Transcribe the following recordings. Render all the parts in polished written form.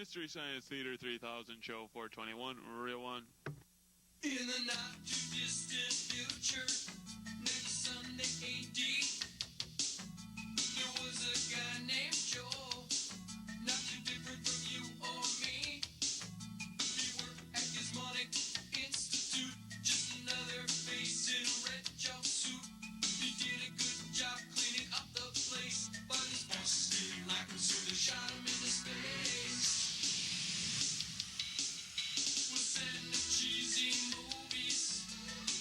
Mystery Science Theater 3000 Show 421, real one. In the not too distant future, next Sunday AD, there was a guy named Joel, not too different from you or me. He worked at Gizmonic Institute, just another face in a red jumpsuit. He did a good job cleaning up the place, but his boss didn't like him, so they shot him into space. We'll send him cheesy movies,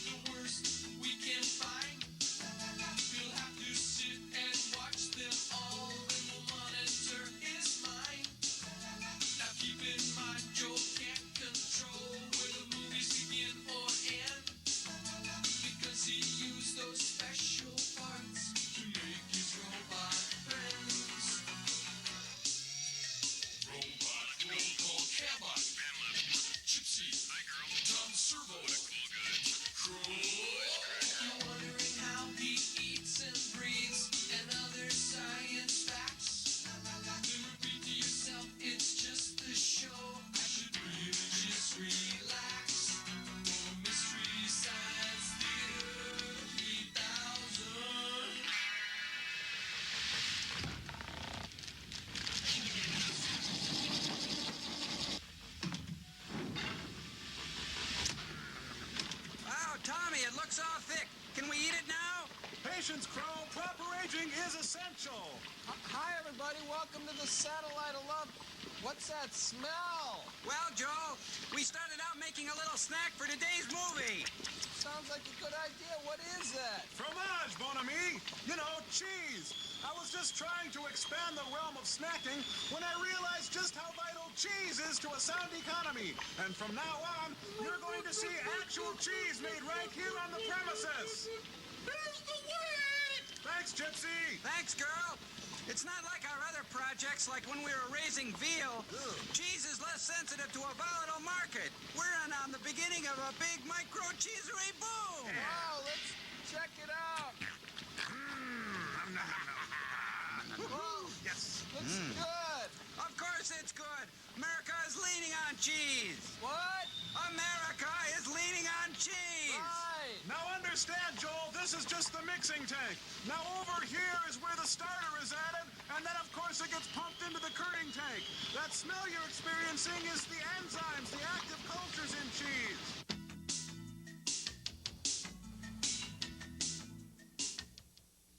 the worst we can find. He'll have to sit and watch them all, and we'll monitor his mind. Now keep in mind, Joe can't control where the movies begin or end, because he used those special parts to make his robot friends. Robot, roll call, cabot, gypsy, drum servo, you're wondering how he eats and breathes and other science facts. Then repeat to yourself, it's just a show. I should really just relax. For Mystery Science Theater 3000. Wow, Tommy, it looks all thick. Can we eat it now? Patience, Crow. Proper aging is essential. Hi, everybody. Welcome to the Satellite of Love. What's that smell? Well, Joe, we started out making a little snack for today's movie. Sounds like a good idea. What is that? Fromage, bon ami. You know, cheese. I was just trying to expand the realm of snacking when I realized just how vital cheese is to a sound economy. And from now on, you're going to see actual cheese made right here on the premises. Here's the way! Thanks, Gypsy. Thanks, girl. It's not like our other projects, like when we were raising veal. Cheese is less sensitive to a volatile market. We're on the beginning of a big micro-cheesery boom. Wow, let's check it out. Whoa, Yes. looks good. Of course it's good. America is leaning on cheese. What? America is leaning on cheese. Right. Now understand, Joel, this is just the mixing tank. Now over here is where the starter is added, and then of course it gets pumped into the currying tank. That smell you're experiencing is the enzymes, the active cultures in cheese.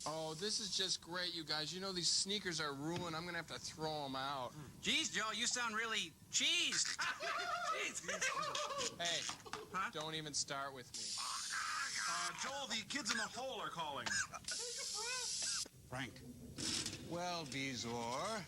Oh, this is just great, you guys. You know, these sneakers are ruined. I'm going to have to throw them out. Geez, Joe, you sound really cheesed. Hey, Huh? don't even start with me. Joel, the kids in the hole are calling. Frank. Well, Bezor,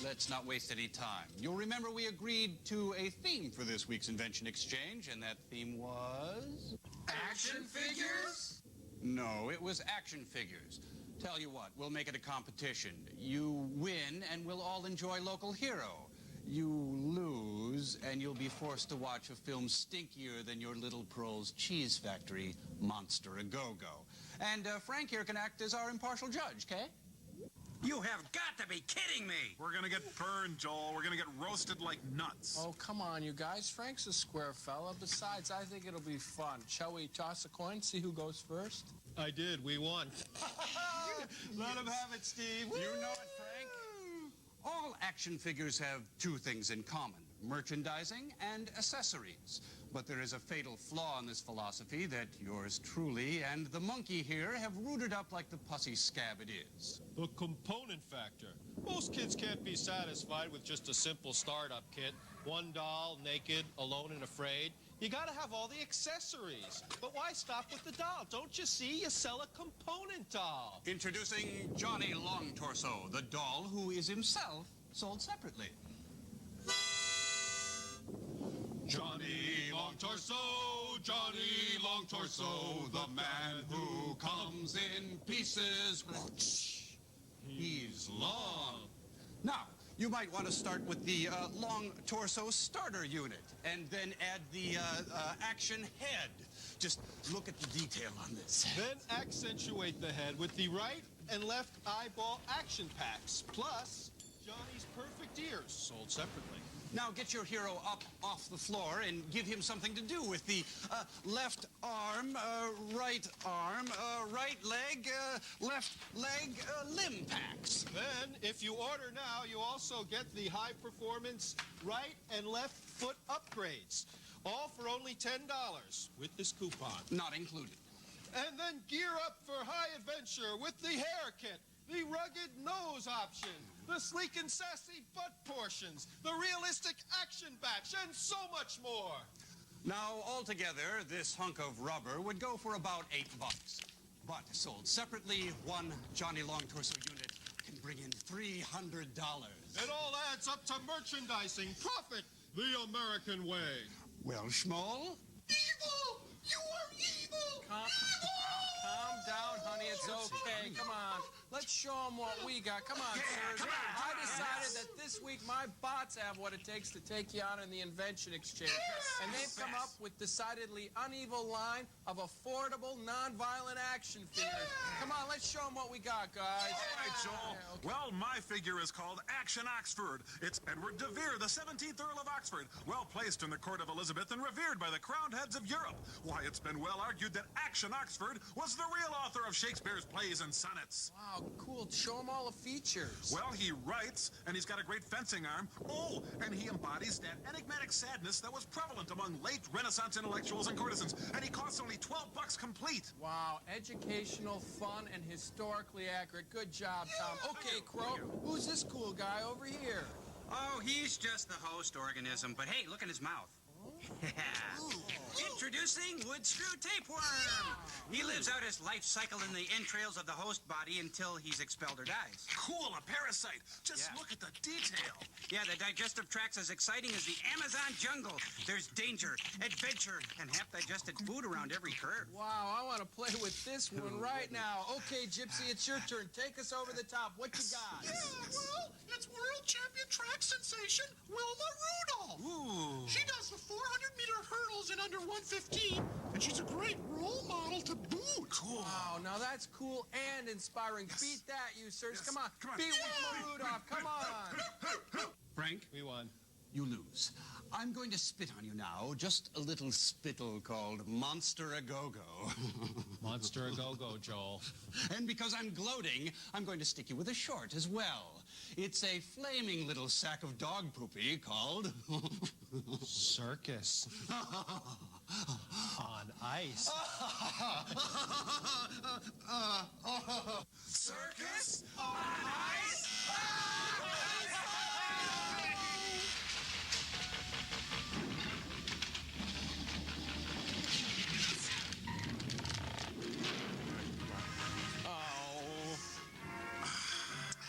let's not waste any time. You'll remember we agreed to a theme for this week's Invention Exchange, and that theme was... Action figures? No, it was action figures. Tell you what, we'll make it a competition. You win, and we'll all enjoy local hero. You lose, and you'll be forced to watch a film stinkier than your little pro's cheese factory, Monster A-Go-Go. And Frank here can act as our impartial judge, okay? You have got to be kidding me. We're gonna get burned, Joel. We're gonna get roasted like nuts. Oh, come on, you guys. Frank's a square fella. Besides, I think it'll be fun. Shall we toss a coin, see who goes first? I did. We won. Let him have it, Steve. You know it, Frank. All action figures have two things in common, merchandising and accessories. But there is a fatal flaw in this philosophy that yours truly and the monkey here have rooted up like the pussy scab it is. The component factor. Most kids can't be satisfied with just a simple startup kit. One doll, naked, alone and afraid. You gotta have all the accessories. But why stop with the doll? Don't you see? You sell a component doll. Introducing Johnny Long Torso, the doll who is himself sold separately. Johnny Long Torso, Johnny Long Torso, the man who comes in pieces. He's long. Now, you might want to start with the long torso starter unit and then add the action head. Just look at the detail on this. Then accentuate the head with the right and left eyeball action packs. Plus, Johnny's perfect ears, sold separately. Now get your hero up off the floor and give him something to do with the left arm, right leg, left leg, limb packs. Then, if you order now, you also get the high-performance right and left foot upgrades. All for only $10 with this coupon. Not included. And then gear up for high adventure with the hair kit, the rugged nose option, the sleek and sassy butt portions, the realistic action batch, and so much more. Now, altogether, this hunk of rubber would go for about $8. But sold separately, one Johnny Long Torso unit can bring in $300. It all adds up to merchandising profit the American way. Well, Schmoll? Evil! You are evil! Calm down, honey. It's okay. Come on. Let's show them what we got. Come on, sirs. I decided that this week my bots have what it takes to take you out in the invention exchange. And they've come up with decidedly uneven line of affordable, non-violent action figures. Come on, let's show them what we got, guys. All right, Joel. Well, my figure is called Action Oxford. It's Edward de Vere, the 17th Earl of Oxford, well placed in the court of Elizabeth and revered by the crowned heads of Europe. Why, it's been well argued that Action Oxford was the real author of Shakespeare's plays and sonnets. Wow, cool. Show them all the features. Well, he writes, and he's got a great fencing arm. Oh, and he embodies that enigmatic sadness that was prevalent among late Renaissance intellectuals and courtesans. And he costs only $12 complete. Wow, educational, fun, and historically accurate. Good job, Tom. Okay, Crow, who's this cool guy over here? Oh, he's just the host organism, but hey, look at his mouth. Introducing wood screw tapeworm. He lives out his life cycle in the entrails of the host body until he's expelled or dies. Cool, a parasite. Just look at the detail. Yeah, the digestive tract's as exciting as the Amazon jungle. There's danger, adventure, and half-digested food around every curve. Wow, I want to play with this one right now. Okay, Gypsy, it's your turn. Take us over the top. What you got? Yeah, well, it's world champion track sensation Wilma Rudolph. Ooh. She does the 400-meter hurdles in under 1:15, and she's a great role model to boot. Cool. Wow, now that's cool and inspiring. Beat that, you sirs. Come on. Come on. Beat Wilma Rudolph. Come on. Frank, We won. you lose. I'm going to spit on you now. Just a little spittle called Monster A-Go-Go. Monster A-Go-Go, Joel. And because I'm gloating, I'm going to stick you with a short as well. It's a flaming little sack of dog poopy called... Circus. On ice. Circus on ice?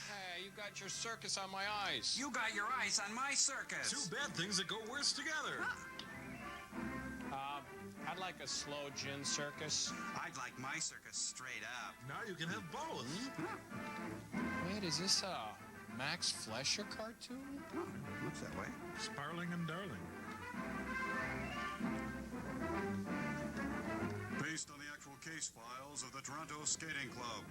Hey, you got your circus on my ice. You got your ice on my circus. Two bad things that go worse together. I'd like a slow gin circus. I'd like my circus straight up. Now you can have both. Wait, is this a Max Fleischer cartoon? Looks that way. Sparling and Darling. Based on the actual case files of the Toronto Skating Club.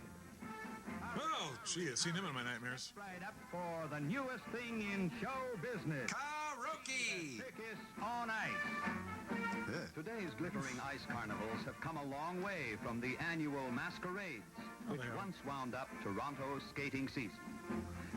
Oh, gee, I've seen him in my nightmares. Right up for the newest thing in show business. Karaoke. Circus on ice. Today's glittering ice carnivals have come a long way from the annual masquerades, which they are. once wound up Toronto's skating season.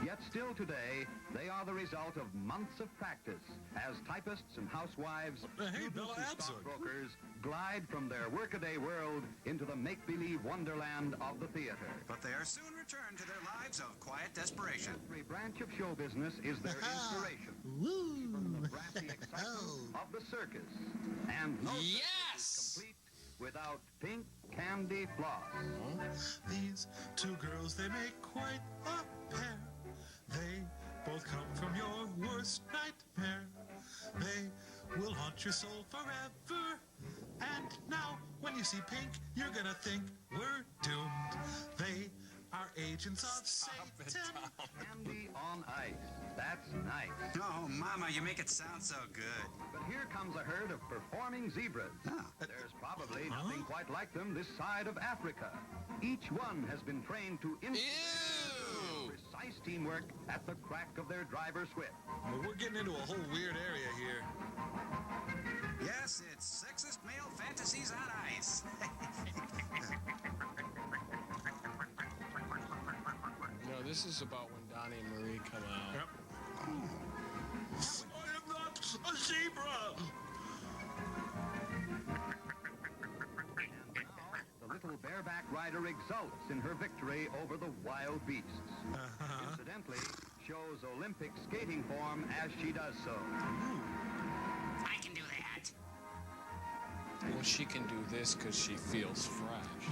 Yet still today, they are the result of months of practice as typists and housewives, Hey, students Bella and Abzug. stockbrokers glide from their workaday world into the make-believe wonderland of the theater. But they are soon returned to their lives of quiet desperation. Every branch of show business is their inspiration. From the brassy excitement of the circus. And no circus is complete without pink candy floss. These two girls, they make quite a pair. They both come from your worst nightmare. They will haunt your soul forever. And now, when you see pink, you're gonna think we're doomed. They are agents of Satan. Candy on ice. That's nice. Oh, Mama, you make it sound so good. But here comes a herd of performing zebras. There's probably nothing quite like them this side of Africa. Each one has been trained to Ew! precise teamwork at the crack of their driver's whip. Well, we're getting into a whole weird area here. Yes, it's sexist male fantasies on ice. No, this is about when Donnie and Marie come out. Yep. I am not a zebra! The little bareback rider exults in her victory over the wild beasts. Incidentally, shows Olympic skating form as she does so. I can do that. Well, she can do this because she feels fresh.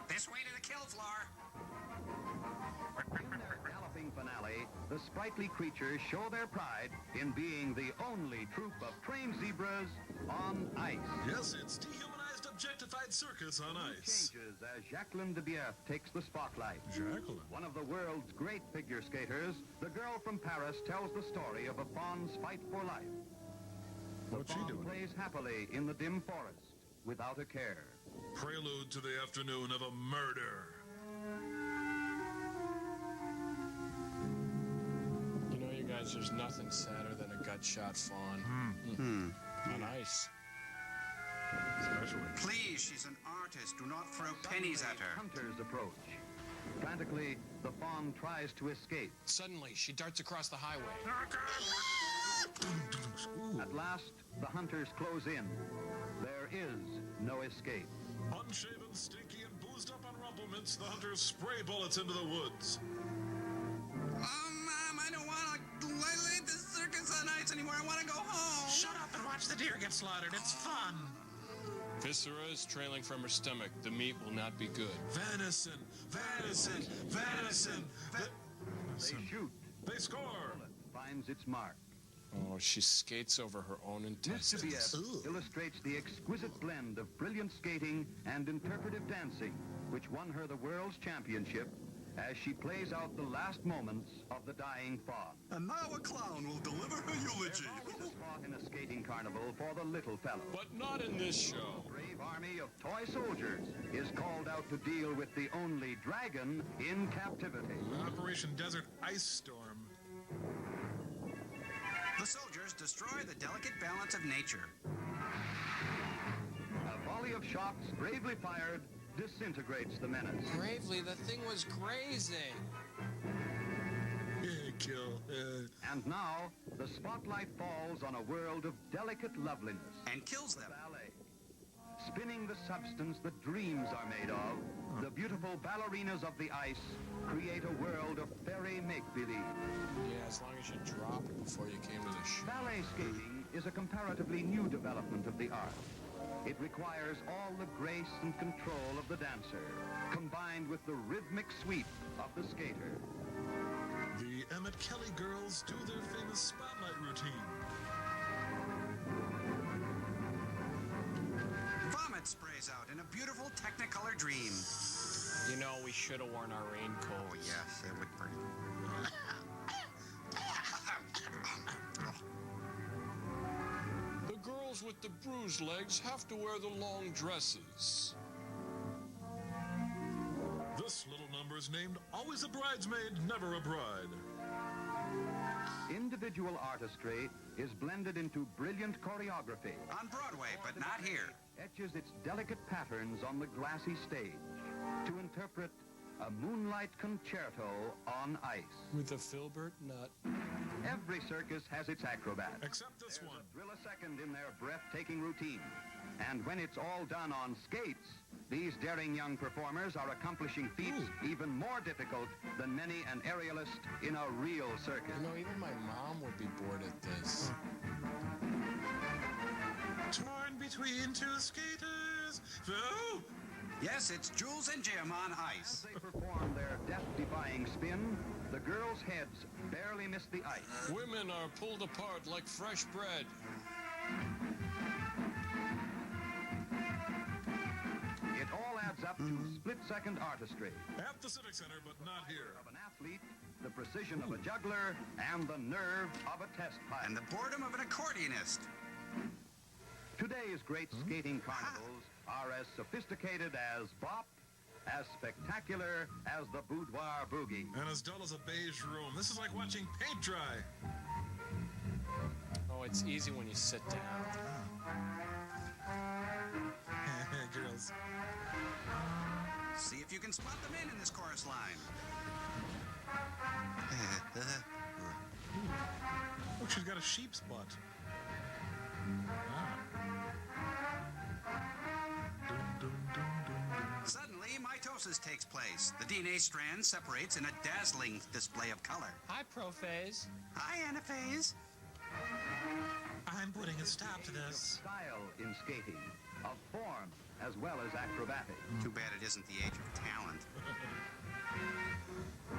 This way to the kill floor. In their galloping finale, the sprightly creatures show their pride in being the only troop of trained zebras on ice. Yes, it's dehumanized, objectified circus on ice. Changes as Jacqueline de Bief takes the spotlight. Jacqueline? One of the world's great figure skaters, the girl from Paris tells the story of a fawn's fight for life. What's she Fawn doing? plays happily in the dim forest without a care. Prelude to the afternoon of a murder. You know, you guys, there's nothing sadder than a gut-shot fawn. On ice. Especially. Please, she's an artist. Do not throw pennies at her. Hunters approach. Frantically, the fawn tries to escape. Suddenly, she darts across the highway. At last, the hunters close in. There is no escape. Unshaven, stinky, and boozed up on rumplements, the hunters spray bullets into the woods. Oh, Mom, I don't want to lead this circus on ice anymore. I want to go home. Shut up and watch the deer get slaughtered. It's fun. Viscera is trailing from her stomach. The meat will not be good. Venison, venison, venison. They shoot. They score. Bullet finds its mark. Oh, she skates over her own Miss intestines. Bief illustrates the exquisite blend of brilliant skating and interpretive dancing, which won her the world's championship as she plays out the last moments of the dying fawn. And now a clown will deliver her eulogy. There's always a spot in a skating carnival for the little fellow. But not in this show. The brave army of toy soldiers is called out to deal with the only dragon in captivity. Operation Desert Ice Storm. The soldiers destroy the delicate balance of nature. A volley of shots bravely fired disintegrates the menace. Bravely, the thing was grazing. Kill. And now, the spotlight falls on a world of delicate loveliness. And kills them. Ballet. Spinning the substance that dreams are made of, the beautiful ballerinas of the ice create a world of fairy make-believe. Yeah, as long as you drop it before you came to the show. Ballet skating is a comparatively new development of the art. It requires all the grace and control of the dancer, combined with the rhythmic sweep of the skater. The Emmett Kelly girls do their famous spotlight routine. Vomit sprays out in a beautiful Technicolor dream. You know, we should have worn our raincoats. Oh, yes, it would burn. The girls with the bruised legs have to wear the long dresses. This little number is named Always a Bridesmaid, Never a Bride. Individual artistry is blended into brilliant choreography. On Broadway, but not here. Etches its delicate patterns on the glassy stage to interpret a moonlight concerto on ice. With a filbert nut. Every circus has its acrobat. Except this There's one. a thrill a second in their breathtaking routine. And when it's all done on skates, these daring young performers are accomplishing feats even more difficult than many an aerialist in a real circus. You know, even my mom would be bored at this. Torn between two skaters. Oh! Yes, it's Jules and Jim on As ice. they perform their death-defying spin, the girls' heads barely miss the ice. Women are pulled apart like fresh bread. It all adds up to split-second artistry. At the Civic Center, but not here. Of an athlete, the precision of a juggler, and the nerve of a test pilot. And the boredom of an accordionist. Today's great skating carnivals are as sophisticated as bop, as spectacular as the boudoir boogie. And as dull as a beige room. This is like watching paint dry. Oh, it's easy when you sit down. Girls. See if you can spot the men in this chorus line. Look, she's got a sheep's butt. Suddenly, mitosis takes place. The DNA strand separates in a dazzling display of color. Hi, prophase. Hi, anaphase. I'm putting a stop to this. Style in skating, of form as well as acrobatic. Too bad it isn't the age of talent.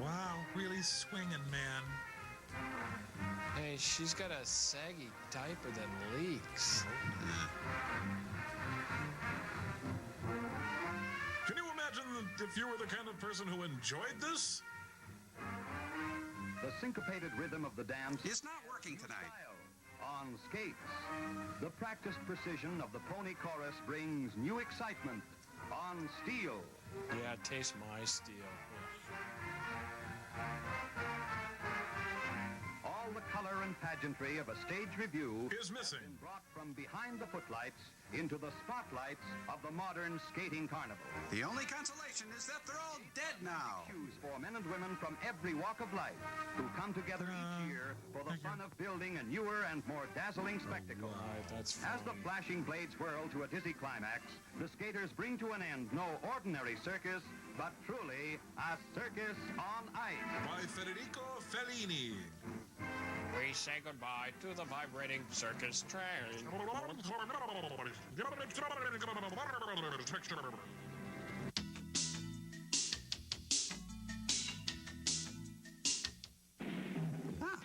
Wow, really swinging, man. Hey, she's got a saggy diaper that leaks. Can you imagine if you were the kind of person who enjoyed this? The syncopated rhythm of the dance It's not working tonight. on skates. The practiced precision of the pony chorus brings new excitement on steel. Yeah, taste my steel. All the color and pageantry of a stage review Is missing. been brought from behind the footlights into the spotlights of the modern skating carnival. The only consolation is that they're all dead now. Cues for men and women from every walk of life who come together each year for the fun of building a newer and more dazzling spectacle. Right, that's As the fun. flashing blades whirl to a dizzy climax, the skaters bring to an end no ordinary circus, but truly a circus on ice. By Federico Fellini. We say goodbye to the vibrating circus train. Huh.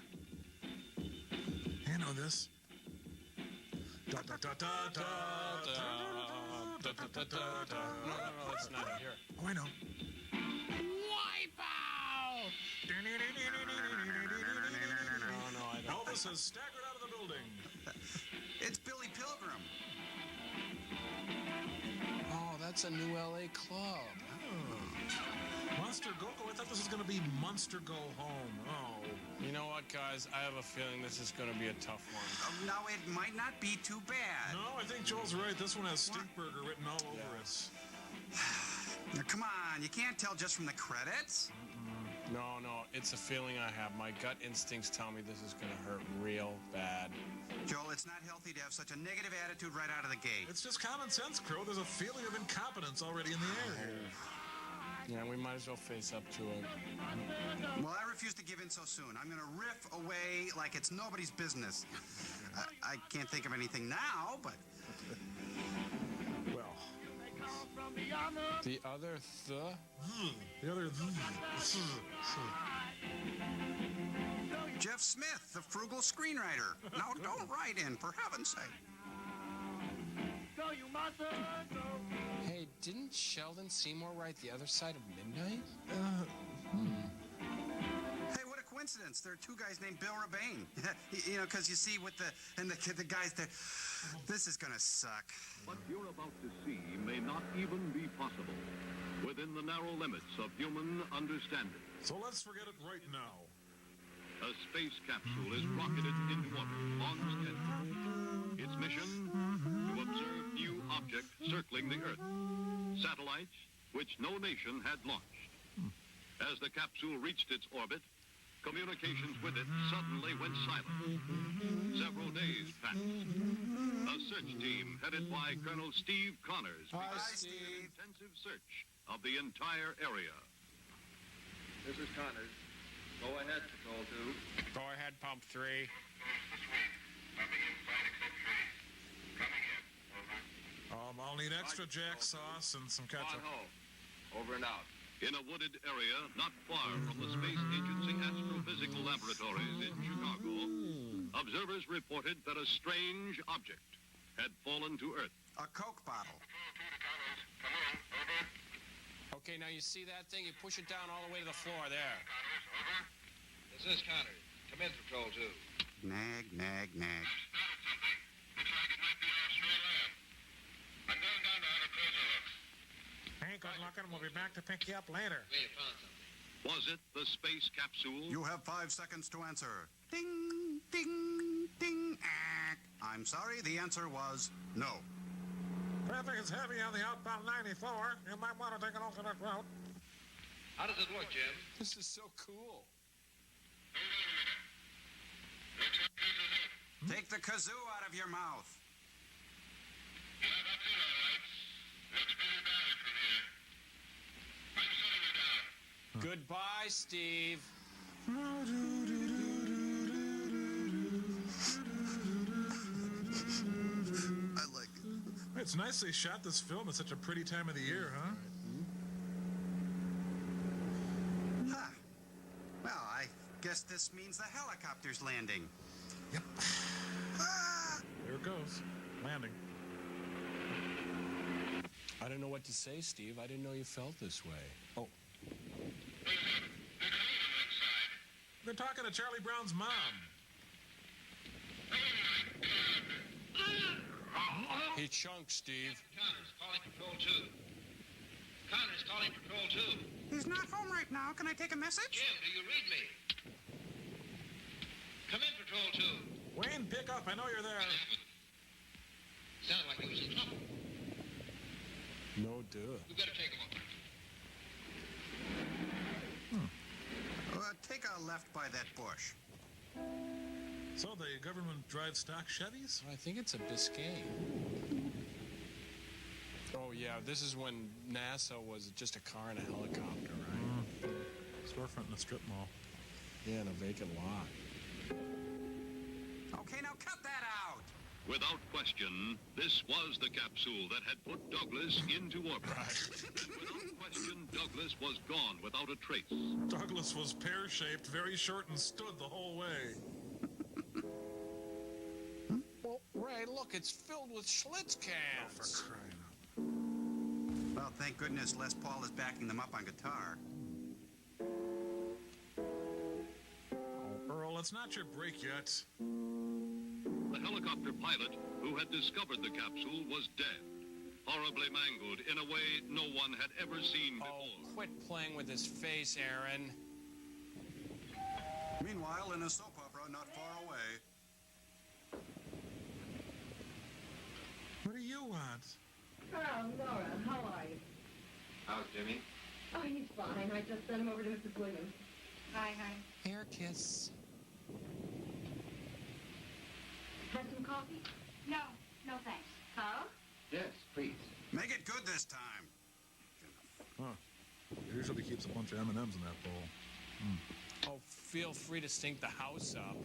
You know this. Da da da da da Da, da, da, da, da. No, that's not it. Here. Oh, I know. Wipe out! No, I don't. Elvis has staggered out of the building. It's Billy Pilgrim. Oh, that's a new LA club. Monster Go-Go. I thought this was going to be Monster Go Home. Oh. You know what, guys? I have a feeling this is going to be a tough one. Now, it might not be too bad. No, I think Joel's right. This one has Stinkburger written all over it. Now, come on, you can't tell just from the credits. No, it's a feeling I have. My gut instincts tell me this is going to hurt real bad. Joel, it's not healthy to have such a negative attitude right out of the gate. It's just common sense, Crow. There's a feeling of incompetence already in the air here. Yeah, we might as well face up to it. Well, I refuse to give in so soon. I'm going to riff away like it's nobody's business. I can't think of anything now, but... Well. The other The other... Jeff Smith, the frugal screenwriter. Now, don't write in, for heaven's sake. Hey, didn't Sheldon Seymour write The Other Side of Midnight? Hey, what a coincidence. There are two guys named Bill Rebane. You know, because you see with the guys there, this is going to suck. What you're about to see may not even be possible within the narrow limits of human understanding. So let's forget it right now. A space capsule is rocketed into orbit on schedule. Its mission, to observe new objects circling the Earth. Satellites which no nation had launched. As the capsule reached its orbit, communications with it suddenly went silent. Several days passed. A search team headed by Colonel Steve Connors began an intensive search of the entire area. This is Connors. Go ahead, Patrol 2. Go ahead, Pump 3. I'll need extra jack sauce and some ketchup. Over and out. In a wooded area not far from the Space Agency Astrophysical Laboratories in Chicago, observers reported that a strange object had fallen to Earth. A Coke bottle. Okay, now you see that thing? You push it down all the way to the floor there. This is Connors. Come in, Patrol 2. Nag, nag, nag. I'm going down to Anna talking. We'll be back to pick you up later. Wait, I found something. Was it the space capsule? You have 5 seconds to answer. Ding, ding, ding. I'm sorry, the answer was no. Traffic is heavy on the outbound 94. You might want to take an alternate route. How does it look, Jim? This is so cool. Take the kazoo out of your mouth. Goodbye, Steve. I like it. It's nice they shot this film at such a pretty time of the year, huh? Huh. Well, I guess this means the helicopter's landing. Yep. Ah! There it goes. Landing. I don't know what to say, Steve. I didn't know you felt this way. Oh. They're talking to Charlie Brown's mom. He chunked, Steve. Connors calling Patrol 2. Connors calling Patrol 2. He's not home right now. Can I take a message? Jim, do you read me? Come in, Patrol 2. Wayne, pick up. I know you're there. Sounded like he was in trouble. No duh. We better take him up. Take a left by that bush. So the government drives stock Chevys? I think it's a Biscayne. Oh, yeah. This is when NASA was just a car and a helicopter, right? Storefront in a strip mall. Yeah, in a vacant lot. Okay, now cut that out. Without question, this was the capsule that had put Douglas into orbit. Without question, Douglas was gone without a trace. Douglas was pear-shaped, very short, and stood the whole way. Well, Ray, look, it's filled with Schlitz cans. For crying out. Well, thank goodness Les Paul is backing them up on guitar. Earl, it's not your break yet. The helicopter pilot who had discovered the capsule was dead, horribly mangled in a way no one had ever seen before. Oh, quit playing with his face, Aaron. Meanwhile, in a soap opera not far away. What do you want? Oh, Laura, how are you? How's Jimmy? Oh, he's fine. I just sent him over to Mrs. Williams. Hi, hi. Hair kiss. Have some coffee? No, no thanks. Huh? Yes, please. Make it good this time. Huh. He usually keeps a bunch of M&Ms in that bowl. Oh, feel free to stink the house up.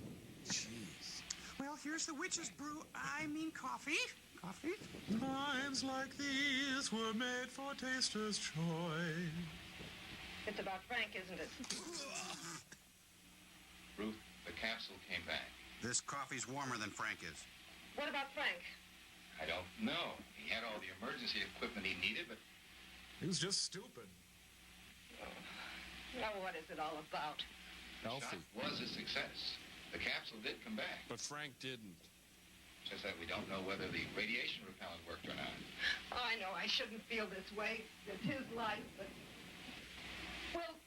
Jeez. Well, here's the witch's brew. I mean coffee. Coffee? Times like these were made for taster's choice. It's about Frank, isn't it? Ruth, the capsule came back. This coffee's warmer than Frank is. What about Frank? I don't know. He had all the emergency equipment he needed, but... He was just stupid. Now, what is it all about? Healthy. The shot was a success. The capsule did come back. But Frank didn't. Just that we don't know whether the radiation repellent worked or not. Oh, I know I shouldn't feel this way. It's his life, but... Well,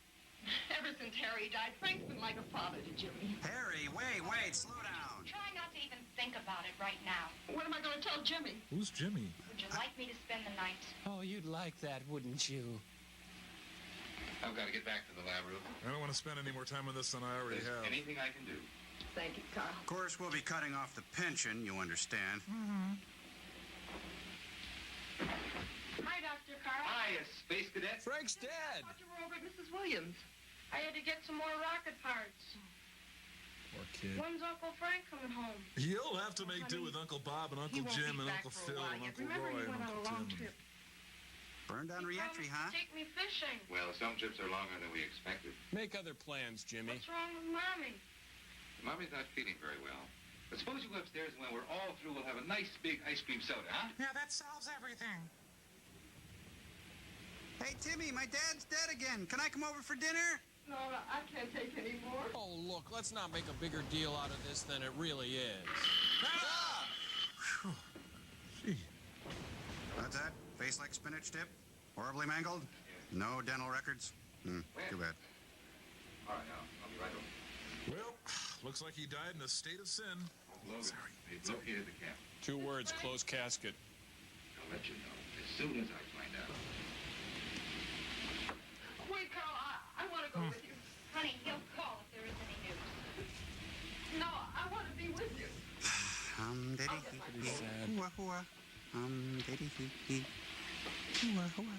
ever since Harry died, Frank's been like a father to Jimmy. Harry, wait, slow down. Try not to even think about it right now. What am I going to tell Jimmy? Who's Jimmy? Would you like me to spend the night? Oh, you'd like that, wouldn't you? I've got to get back to the lab, Ruth. I don't want to spend any more time on this than I already There's have. anything I can do. Thank you, Carl. Of course, we'll be cutting off the pension, you understand. Hi, Dr. Carl. Hi, Space Cadet. Frank's I dead. thought you were over at Mrs. Williams. I had to get some more rocket parts. Poor kid. When's Uncle Frank coming home? You'll have to make do with Uncle Bob and He Uncle won't Jim be and back Uncle for a Phil while and yet. Uncle Remember, Roy he and went on a Uncle long Tim. trip. Burned on re-entry, huh? Take me fishing. Well, some trips are longer than we expected. Make other plans, Jimmy. What's wrong with Mommy? Mommy's not feeling very well. But suppose you go upstairs and when we're all through, we'll have a nice big ice cream soda, huh? Yeah, that solves everything. Hey, Timmy, my dad's dead again. Can I come over for dinner? No, I can't take any more. Oh, look, let's not make a bigger deal out of this than it really is. Gee. What's that? Face like spinach dip? Horribly mangled? Yeah, No dental records? Too bad. All right, I'll be right over. Well, looks like he died in a state of sin. Sorry. They've located the camp. 2 words, closed casket. I'll let you know as soon as I find out. Wait, Carl, I want to go with you. Honey, he'll call if there is any news. No, I want to be with you. Diddy hee hee. Hua hua. Diddy hee hee. Hua hua.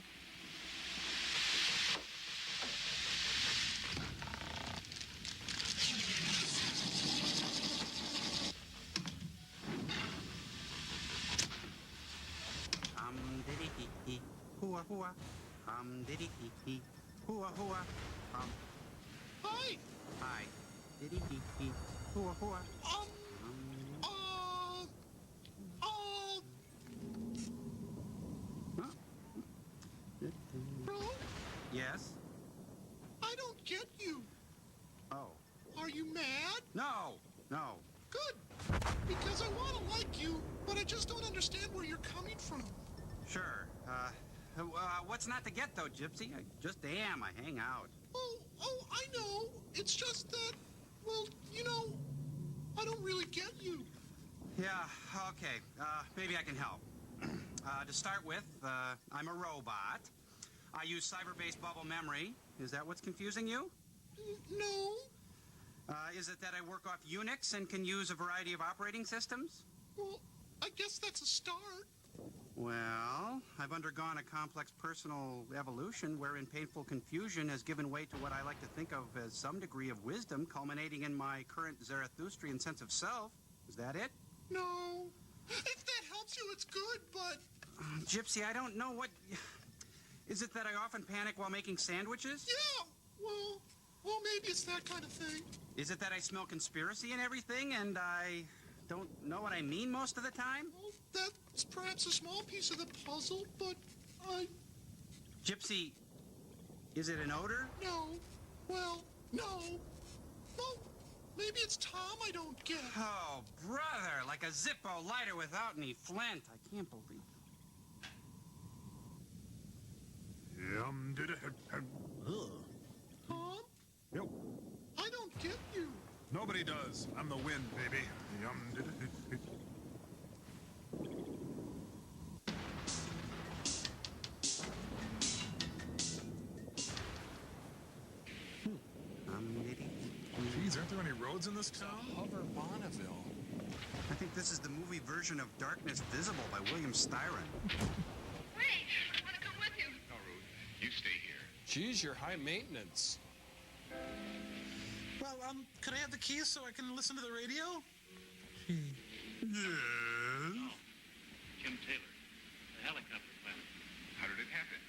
Diddy hee hee. Hua hua. Diddy hee hee. Hua hua. Hi. Hi. Diddy hee hee. Hua hua. Bro, Yes? I don't get you. Oh. Are you mad? No. No. Good. Because I want to like you, but I just don't understand where you're coming from. Sure. What's not to get, though, Gypsy? I just am. I hang out. Oh, I know. It's just that, well, you know, I don't really get you. Yeah, okay. Maybe I can help. To start with, I'm a robot. I use cyber-based bubble memory. Is that what's confusing you? No. Is it that I work off Unix and can use a variety of operating systems? Well, I guess that's a start. Well, I've undergone a complex personal evolution wherein painful confusion has given way to what I like to think of as some degree of wisdom, culminating in my current Zarathustrian sense of self. Is that it? No. If that helps you, it's good, but... Gypsy, I don't know what... Is it that I often panic while making sandwiches? Yeah, well, maybe it's that kind of thing. Is it that I smell conspiracy in everything and I don't know what I mean most of the time? Well, that's perhaps a small piece of the puzzle, but Gypsy, is it an odor? No. Well, no. Well, maybe it's Tom I don't get. Oh, brother, like a Zippo lighter without any flint. I can't believe it. Tom? Yep. I don't get you. Nobody does. I'm the wind, baby. Geez, aren't there any roads in this town? Hover Bonneville. I think this is the movie version of Darkness Visible by William Styron. Wait, I want to come with you. No, Ruth, you stay here. Geez, you're high maintenance. Well, could I have the keys so I can listen to the radio? Yes. Kim Taylor, the helicopter pilot. How did it happen?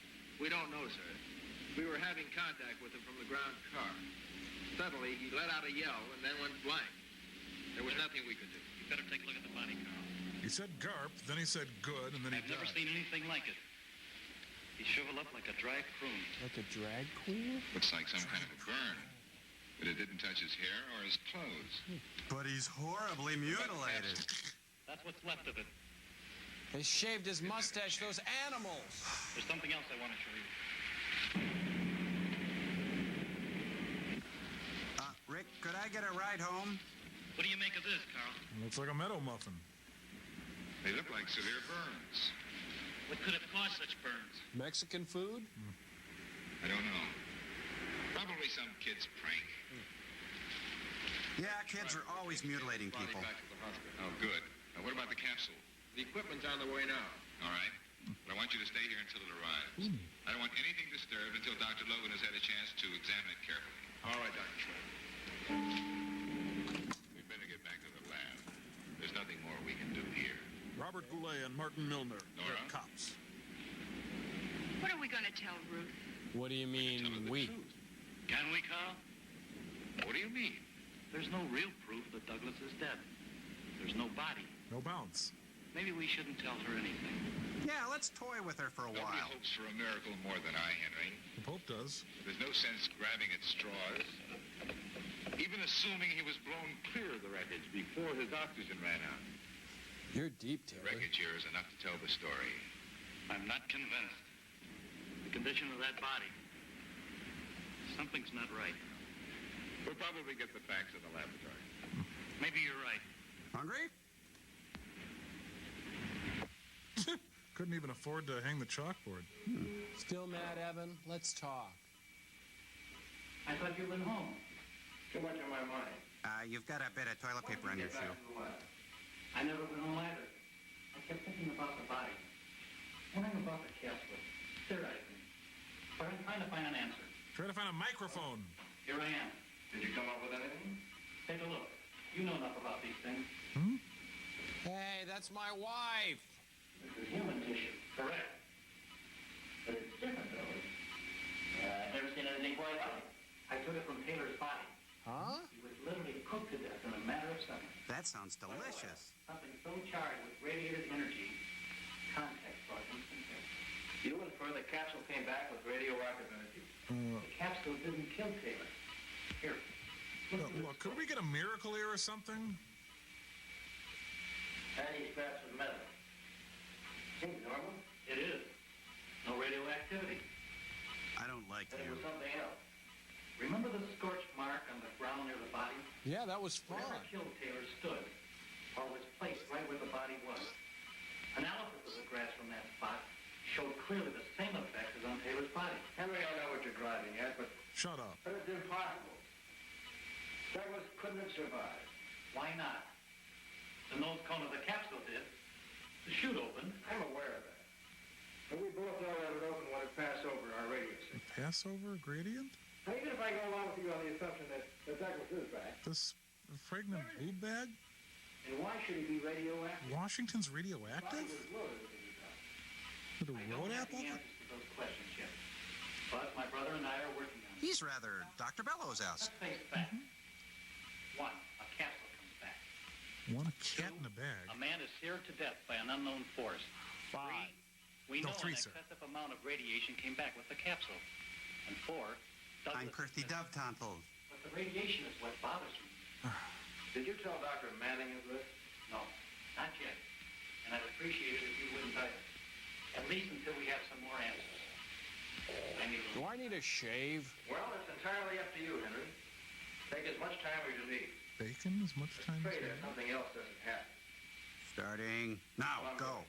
We don't know, sir. We were having contact with him from the ground car. Suddenly, he let out a yell and then went blank. There was nothing we could do. You better take a look at the body, Carl. He said garp, then he said good, and then he I've never died. seen anything like it. He shriveled up like a drag queen. Like a drag queen? Looks like some kind of a burn. But it didn't touch his hair or his clothes. But he's horribly mutilated. That's what's left of it. They shaved his mustache, those animals. There's something else I want to show you. Rick, could I get a ride home? What do you make of this, Carl? Looks like a meadow muffin. They look like severe burns. What could have caused such burns? Mexican food? I don't know. Probably some kid's prank. Yeah, kids are always mutilating Body people. back to the hospital. Oh, good. What about the capsule? The equipment's on the way now. All right. But I want you to stay here until it arrives. I don't want anything disturbed until Dr. Logan has had a chance to examine it carefully. All right, Dr. Schwab. We'd better get back to the lab. There's nothing more we can do here. Robert Goulet and Martin Milner. Nora? They're cops. What are we going to tell Ruth? What do you mean, we? Can we, Carl? What do you mean? There's no real proof that Douglas is dead. There's no body. No bounce. Maybe we shouldn't tell her anything. Yeah, let's toy with her for a Nobody while. hopes for a miracle more than I, Henry. The Pope does. There's no sense grabbing at straws. Even assuming he was blown clear of the wreckage before his oxygen ran out. You're deep, The Taylor. wreckage here is enough to tell the story. I'm not convinced. The condition condition of that body. Something's not right. We'll probably get the facts in the laboratory. Maybe you're right. Hungry? Couldn't even afford to hang the chalkboard. Still mad, Evan? Let's talk. I thought you'd been home. Too much on my mind. You've got a bit of toilet paper on your shoe. I never been home either. I kept thinking about the body. Wondering about the casket. Theorizing. But I'm trying to find an answer. Try to find a microphone. Here I am. Did you come up with anything? Take a look. You know enough about these things. Hey, that's my wife. This is human tissue. Correct. But it's different, though. I've never seen anything quite like it. I took it from Taylor's body. Huh? He was literally cooked to death in a matter of seconds. That sounds delicious. Something so charged with radiated energy, contact brought instant death. You infer the capsule came back with radioactive energy. The capsule didn't kill Taylor. Here. Look, could we get a miracle here or something? Tiny scraps of metal. Seems normal. It is. No radioactivity. I don't like Then it you. was something else. Remember the scorch mark on the ground near the body? Yeah, that was fun. Whatever killed Taylor stood, or was placed right where the body was. Analysis of the grass from that spot showed clearly the same effect as on Taylor's body. Henry, I know what you're driving at, but Shut up. it's impossible. Douglas couldn't have survived. Why not? The nose cone of the capsule did. The chute opened. I'm aware of that. But we both know that it opened when it passed over our radio signal. Passover gradient? Now, even if I go along with you on the assumption that Douglas is back, This pregnant boob bag? And why should he be radioactive? Washington's the body radioactive? was loaded with the stuff. With a I don't road have apple? the answers to those questions yet. But my brother and I are working on it. He's rather Dr. Bellows-esque. Let's face facts. One, a capsule comes back. Want a cat in a bag? A man is seared to death by an unknown force. 5. We No, know 3, an sir. excessive amount of radiation came back with the capsule. And 4, I'm Douglas. Perthy Dove-Tontled. But the radiation is what bothers me. Did you tell Dr. Manning of this? No, not yet. And I'd appreciate it if you wouldn't either. At least until we have some more answers. Do I need a shave? Well, it's entirely up to you, Henry. Take as much time as you need. Bacon as much time as Pray you that want? something else doesn't happen. Starting now. Go.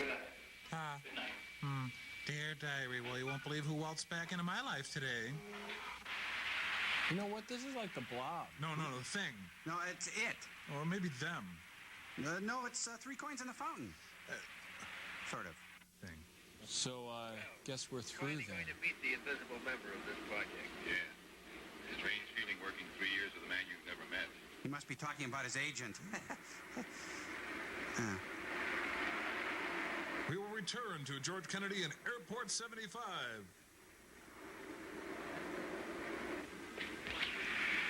Good night. Good night. Dear diary, well, you won't believe who waltzed back into my life today. You know what? This is like the Blob. No, the thing. No, it's it. Or maybe them. No, it's 3 coins in the fountain. Sort of. Thing. So, guess we're through then. Going to meet the invisible member of this project. Yeah. It's a strange feeling working 3 years with a man you've never met. He must be talking about his agent. We will return to George Kennedy and Airport 75.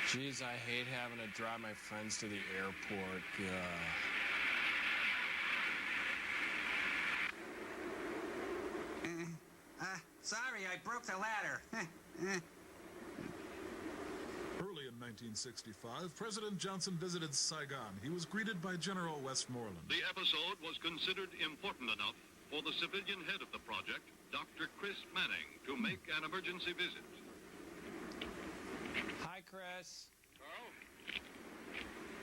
Jeez, I hate having to drive my friends to the airport. Sorry, I broke the ladder. Early in 1965, President Johnson visited Saigon. He was greeted by General Westmoreland. The episode was considered important enough for the civilian head of the project, Dr. Chris Manning, to make an emergency visit. Hi, Chris. Carl?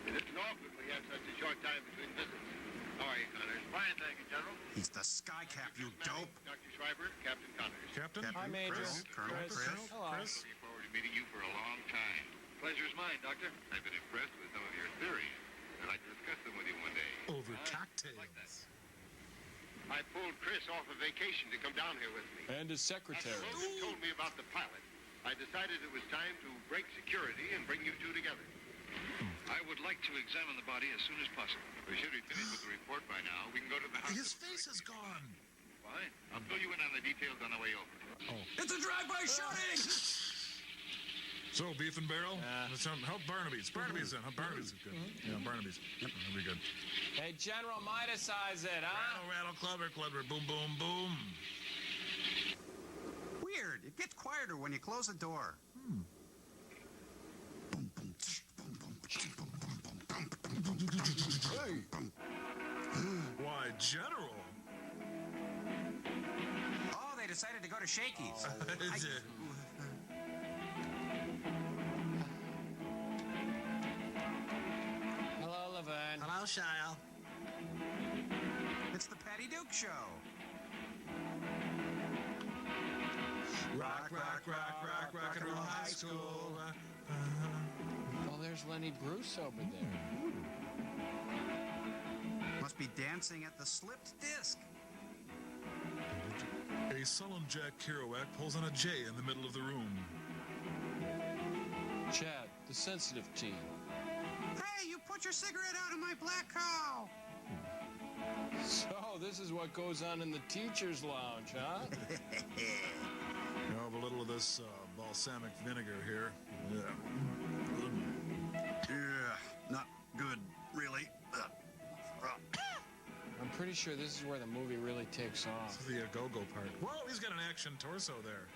It isn't often we have such a short time between visits. How are you, Connors? Fine, thank you, General. He's the sky cap, you dope. Dr. Schreiber, Captain Connors. Captain? Hi, Major. Colonel Chris. Hello. Chris? Looking forward to meeting you for a long time. Pleasure's mine, Doctor. I've been impressed with some of your theories. I'd like to discuss them with you one day. Over cocktails. Like that. I pulled Chris off a vacation to come down here with me. And his secretary. After Logan told me about the pilot, I decided it was time to break security and bring you two together. I would like to examine the body as soon as possible. We should be finished with the report by now. We can go to the house. His face is gone. Fine. I'll fill you in on the details on the way over. It's a drive-by shooting! So, beef and barrel? Let's help Barnaby's. Barnaby's in. Barnaby's is good. Yeah, Barnaby's. Yep, that'll be good. Hey, General, Midas-size it, huh? Rattle, clever, boom, boom, boom. Weird. It gets quieter when you close the door. Why, General? to Shakey's. Hello, Laverne. Hello, Shia. It's the Patty Duke Show. Rock, rock, rock, rock, rock and roll high school. Oh, there's Lenny Bruce over there. Must be dancing at the slipped disc. A sullen Jack Kerouac pulls on a J in the middle of the room. Chad, the sensitive teen. Hey, you put your cigarette out of my black cow. So, this is what goes on in the teacher's lounge, huh? Have a little of this balsamic vinegar here. Yeah. Yeah, not good, really. I'm pretty sure this is where the movie really takes off. This is the go-go part. Whoa, he's got an action torso there.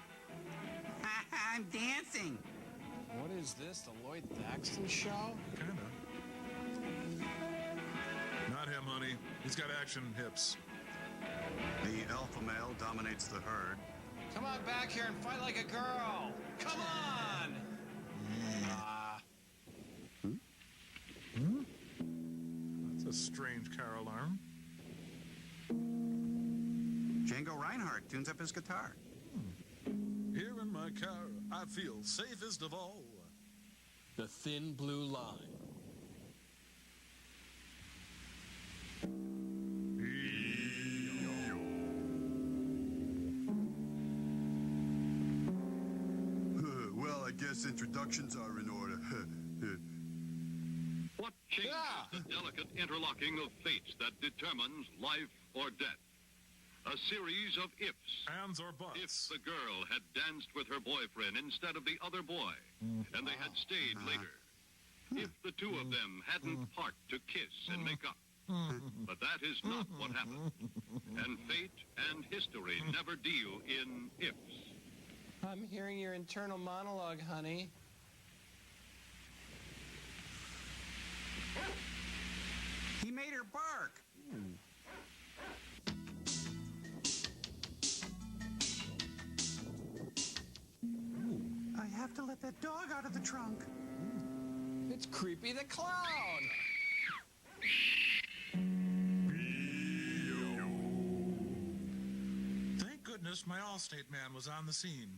I'm dancing. What is this, the Lloyd Thaxton show? Kinda. Not him, honey. He's got action hips. The alpha male dominates the herd. Come on back here and fight like a girl. Come on! That's a strange car alarm. Django Reinhardt tunes up his guitar. Here in my car, I feel safest of all. The thin blue line. Well, I guess introductions are in order. What changes the delicate interlocking of fates that determines life or death? A series of ifs. Ands or buts. If the girl had danced with her boyfriend instead of the other boy, and they had stayed later. If the two of them hadn't parked to kiss and make up. But that is not what happened. And fate and history never deal in ifs. I'm hearing your internal monologue, honey. He made her bark. I have to let that dog out of the trunk. It's Creepy the Clown. Thank goodness my Allstate man was on the scene.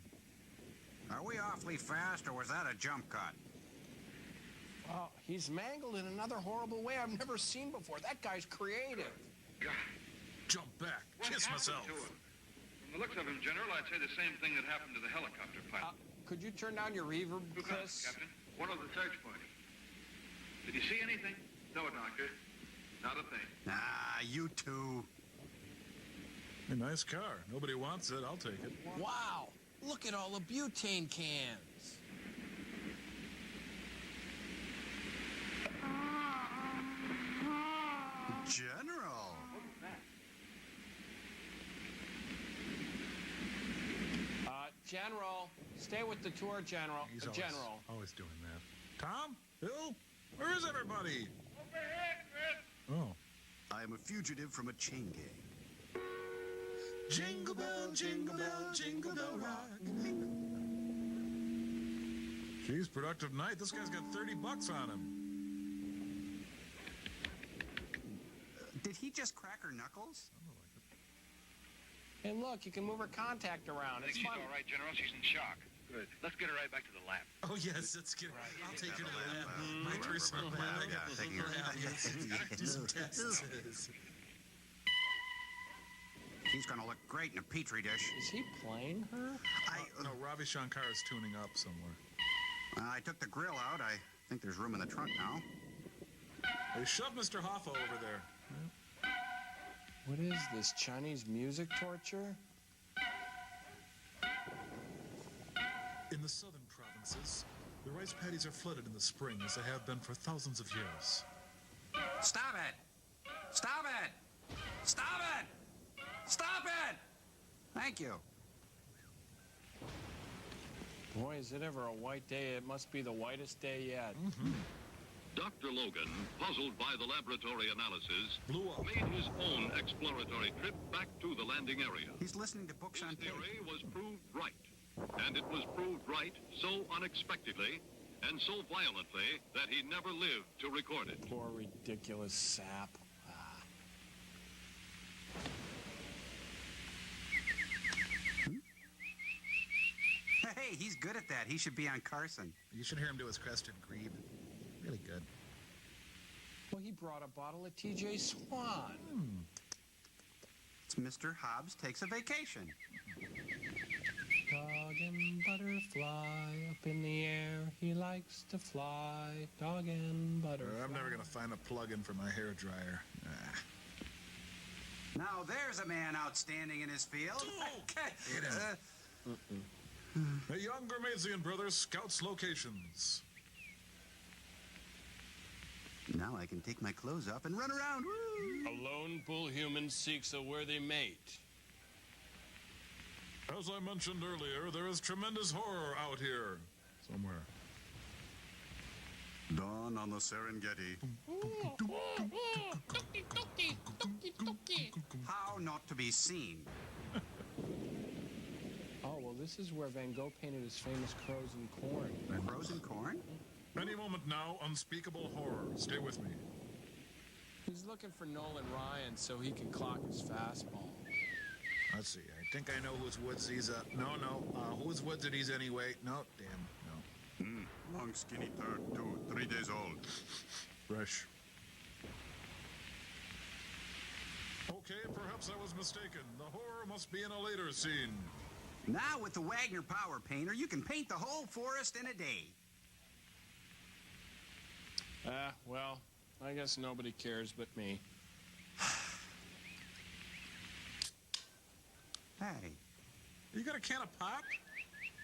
Are we awfully fast, or was that a jump cut? Oh, he's mangled in another horrible way I've never seen before. That guy's creative. Jump back. Kiss myself. To him? From the looks of him, General, I'd say the same thing that happened to the helicopter pilot. Could you turn down your reverb, Who Chris? comes, Captain? One of the search party. Did you see anything? No, Doctor. Not a thing. Ah, you two. A nice car. Nobody wants it. I'll take it. Wow. Look at all the butane cans. General. General, stay with the tour, General. He's General. always doing that. Tom? Bill? Where is everybody? Over here, Chris. Oh. I am a fugitive from a chain gang. Jingle bell, jingle bell rock. Geez, productive night. This guy's got $30 on him. Did he just crack her knuckles? Hey, look, you can move her contact around. I think It's she's fun. all right, General. She's in shock. Good. Let's get her right back to the lab. Oh, yes, let's get I'll take her to the lab. My personal lab. I got taking her. do some tests. He's gonna look great in a petri dish. Is he playing her? No, Ravi Shankar is tuning up somewhere. I took the grill out. I think there's room in the trunk now. They shoved Mr. Hoffa over there. What is this, Chinese music torture? In the southern provinces, the rice paddies are flooded in the spring as they have been for thousands of years. Stop it! Stop it! Stop it! Stop it! Thank you. Boy, is it ever a white day. It must be the whitest day yet. Dr. Logan, puzzled by the laboratory analysis, made his own exploratory trip back to the landing area. He's listening to books on tape. His theory was proved right, and it was proved right so unexpectedly and so violently that he never lived to record it. Poor ridiculous sap. Hey, he's good at that. He should be on Carson. You should hear him do his crested grebe. Really good. Well, he brought a bottle of TJ Swan. It's Mr. Hobbs Takes a Vacation. Dog and butterfly up in the air. He likes to fly. Dog and butterfly. I'm never going to find a plug-in for my hair dryer. Now there's a man outstanding in his field. The young Gramasian brothers scouts locations. Now I can take my clothes off and run around. Woo! A lone bull human seeks a worthy mate. As I mentioned earlier, there is tremendous horror out here. Somewhere. Dawn on the Serengeti. How not to be seen? Oh, well, this is where Van Gogh painted his famous crows and corn. Crows and corn? Any moment now, unspeakable horror. Stay with me. He's looking for Nolan Ryan so he can clock his fastball. Let's see. I think I know whose woods he's at. No. Whose woods it is anyway? No, damn, no. Long skinny turd, too. 3 days old. Fresh. Okay, perhaps I was mistaken. The horror must be in a later scene. Now with the Wagner Power Painter, you can paint the whole forest in a day. Well, I guess nobody cares but me. Hey. You got a can of pop?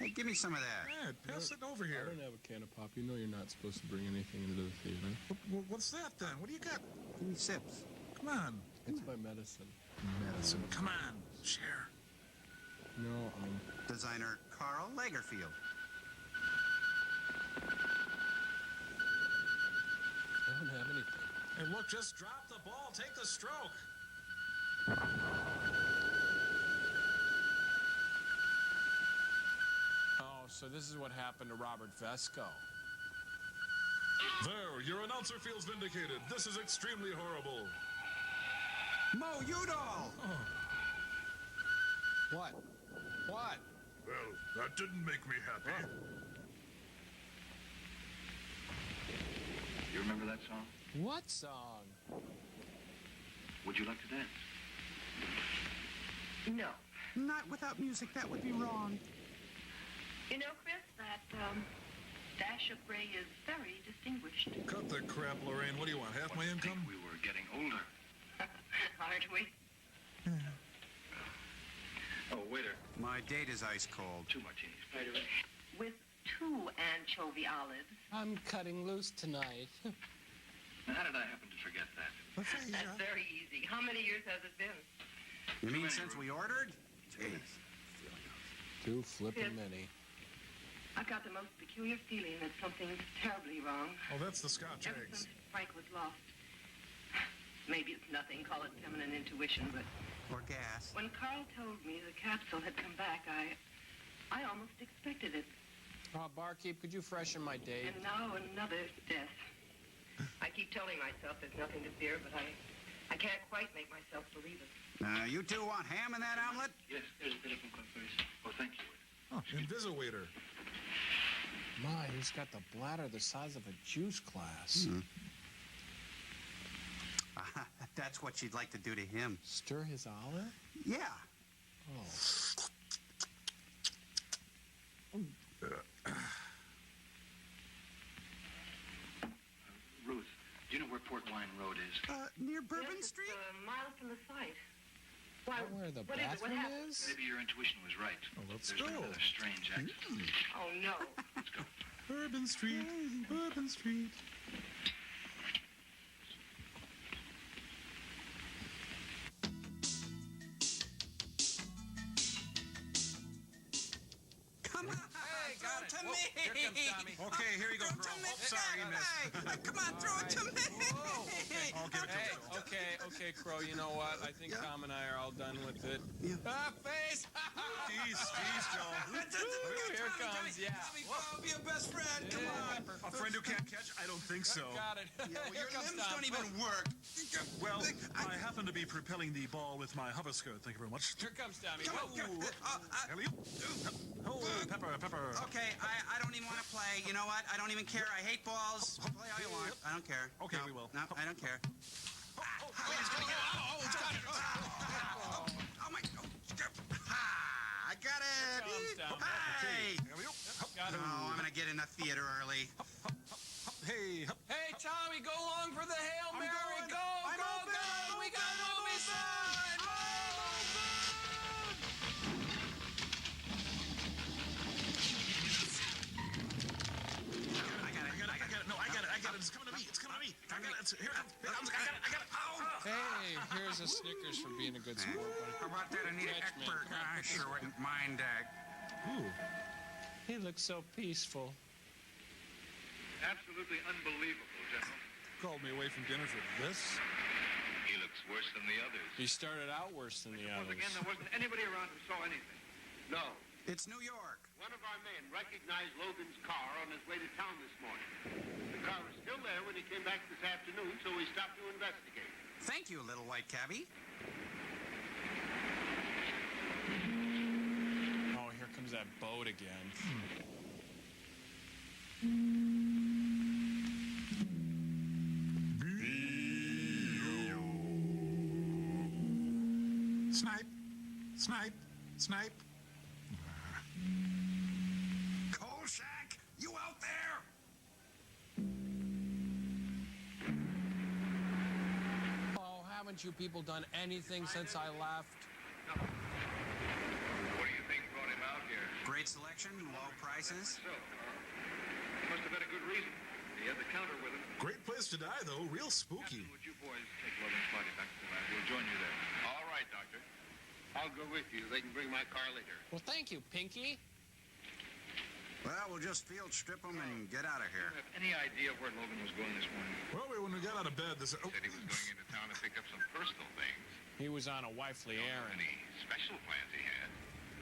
Hey, give me some of that. Yeah, pass it over here. I don't have a can of pop. You know you're not supposed to bring anything into the theater. What's that then? What do you got? Give me sips. Come on. It's my medicine. Medicine. Come on. Share. No, Designer Carl Lagerfeld. I don't have anything. Hey, look, just drop the ball. Take the stroke. Oh, so this is what happened to Robert Vesco. There, your announcer feels vindicated. This is extremely horrible. Mo Udall! What? What? Well, that didn't make me happy. You remember that song? What song? Would you like to dance? No. Not without music. That would be wrong. You know, Chris, that dash of gray is very distinguished. Cut the crap, Lorraine. What do you want, half my income? We were getting older. Aren't we? Oh, waiter. My date is ice cold. 2 martinis. Right away. With 2 anchovy olives. I'm cutting loose tonight. Now, how did I happen to forget that? That's very easy. How many years has it been? You mean since we ordered? Jeez. 2 flippin' many. I've got the most peculiar feeling that something's terribly wrong. Oh, that's the Scotch Ever eggs. since Frank was lost. Maybe it's nothing, call it feminine intuition, but... Or gas. When Carl told me the capsule had come back, I almost expected it. Barkeep, could you freshen my date? And now another death. I keep telling myself there's nothing to fear, but I can't quite make myself believe it. You two want ham in that omelet? Yes, there's a telephone call, please. Oh, thank you. Oh, Invisiwaiter. My, he's got the bladder the size of a juice glass. That's what she'd like to do to him. Stir his olive? Yeah. Oh. Ruth, do you know where Port Wine Road is? Near Bourbon Yes, Street? It's a mile from the site. Why, Where the what is it? What bathroom happened? is? Maybe your intuition was right. Oh, let's There's been go. another strange accident. Oh, no. Let's go. Bourbon Street. Bourbon Street. Come on. Hey, got it. to me. Here comes Tommy. Okay, here you go, Throw it Crow. to me. Oh, sorry, you missed. Hey, come on, throw it to me. I'll give it to you. Okay, Crow, you know what? I think Tom and I are all done with it. Ah, face! Jeez, Joe. Here comes, yeah. Be a best friend. Come on. A friend who can't catch? I don't think so. Got it. Here Your comes limbs Tom. don't even work. Well, I happen to be propelling the ball with my hover skirt. Thank you very much. Here comes Tommy. Oh, Pepper. Okay, I don't even want to play. You know what? I don't even care. I hate balls. Play all you want. I don't care. Okay, No, we will. No, I don't care. He's gonna get it. Oh, he's got it. Oh my. I got it. Hey. Got it. Oh, I'm gonna get in the theater early. Hey. Hey, Tommy, go along for the Hail Mary. going. Go. We got movies on. I got it. It's coming to me. I got it. Here it comes. I got it. Oh. Hey, here's a Snickers for being a good sport, buddy. How about that, Anita Catch me. Ekberg? I sure wouldn't mind that. Ooh. He looks so peaceful. Absolutely unbelievable, General. Called me away from dinner for this. He looks worse than the others. He started out worse than the Once others. again, there wasn't anybody around who saw anything. No. It's New York. One of our men recognized Logan's car on his way to town this morning. The car was still there when he came back this afternoon, so we stopped to investigate. Thank you, little white cabbie. Oh, here comes that boat again. Snipe. Kolchak, you out there? Oh, haven't you people done anything since I left? What do you think brought him out here? Great selection, low prices. So, must have been a good reason. He had the counter with him. Great place to die, though. Real spooky. Captain, would you boys take Logan's body back to the lab? We'll join you there. All right, Doctor. I'll go with you. They can bring my car later. Well, thank you, Pinky. Well, we'll just field strip him and get out of Do here. you have any idea where Logan was going this morning? Well, when we got out of bed, this... He said he was going into town to pick up some personal things. He was on a wifely errand. Any special plans he had?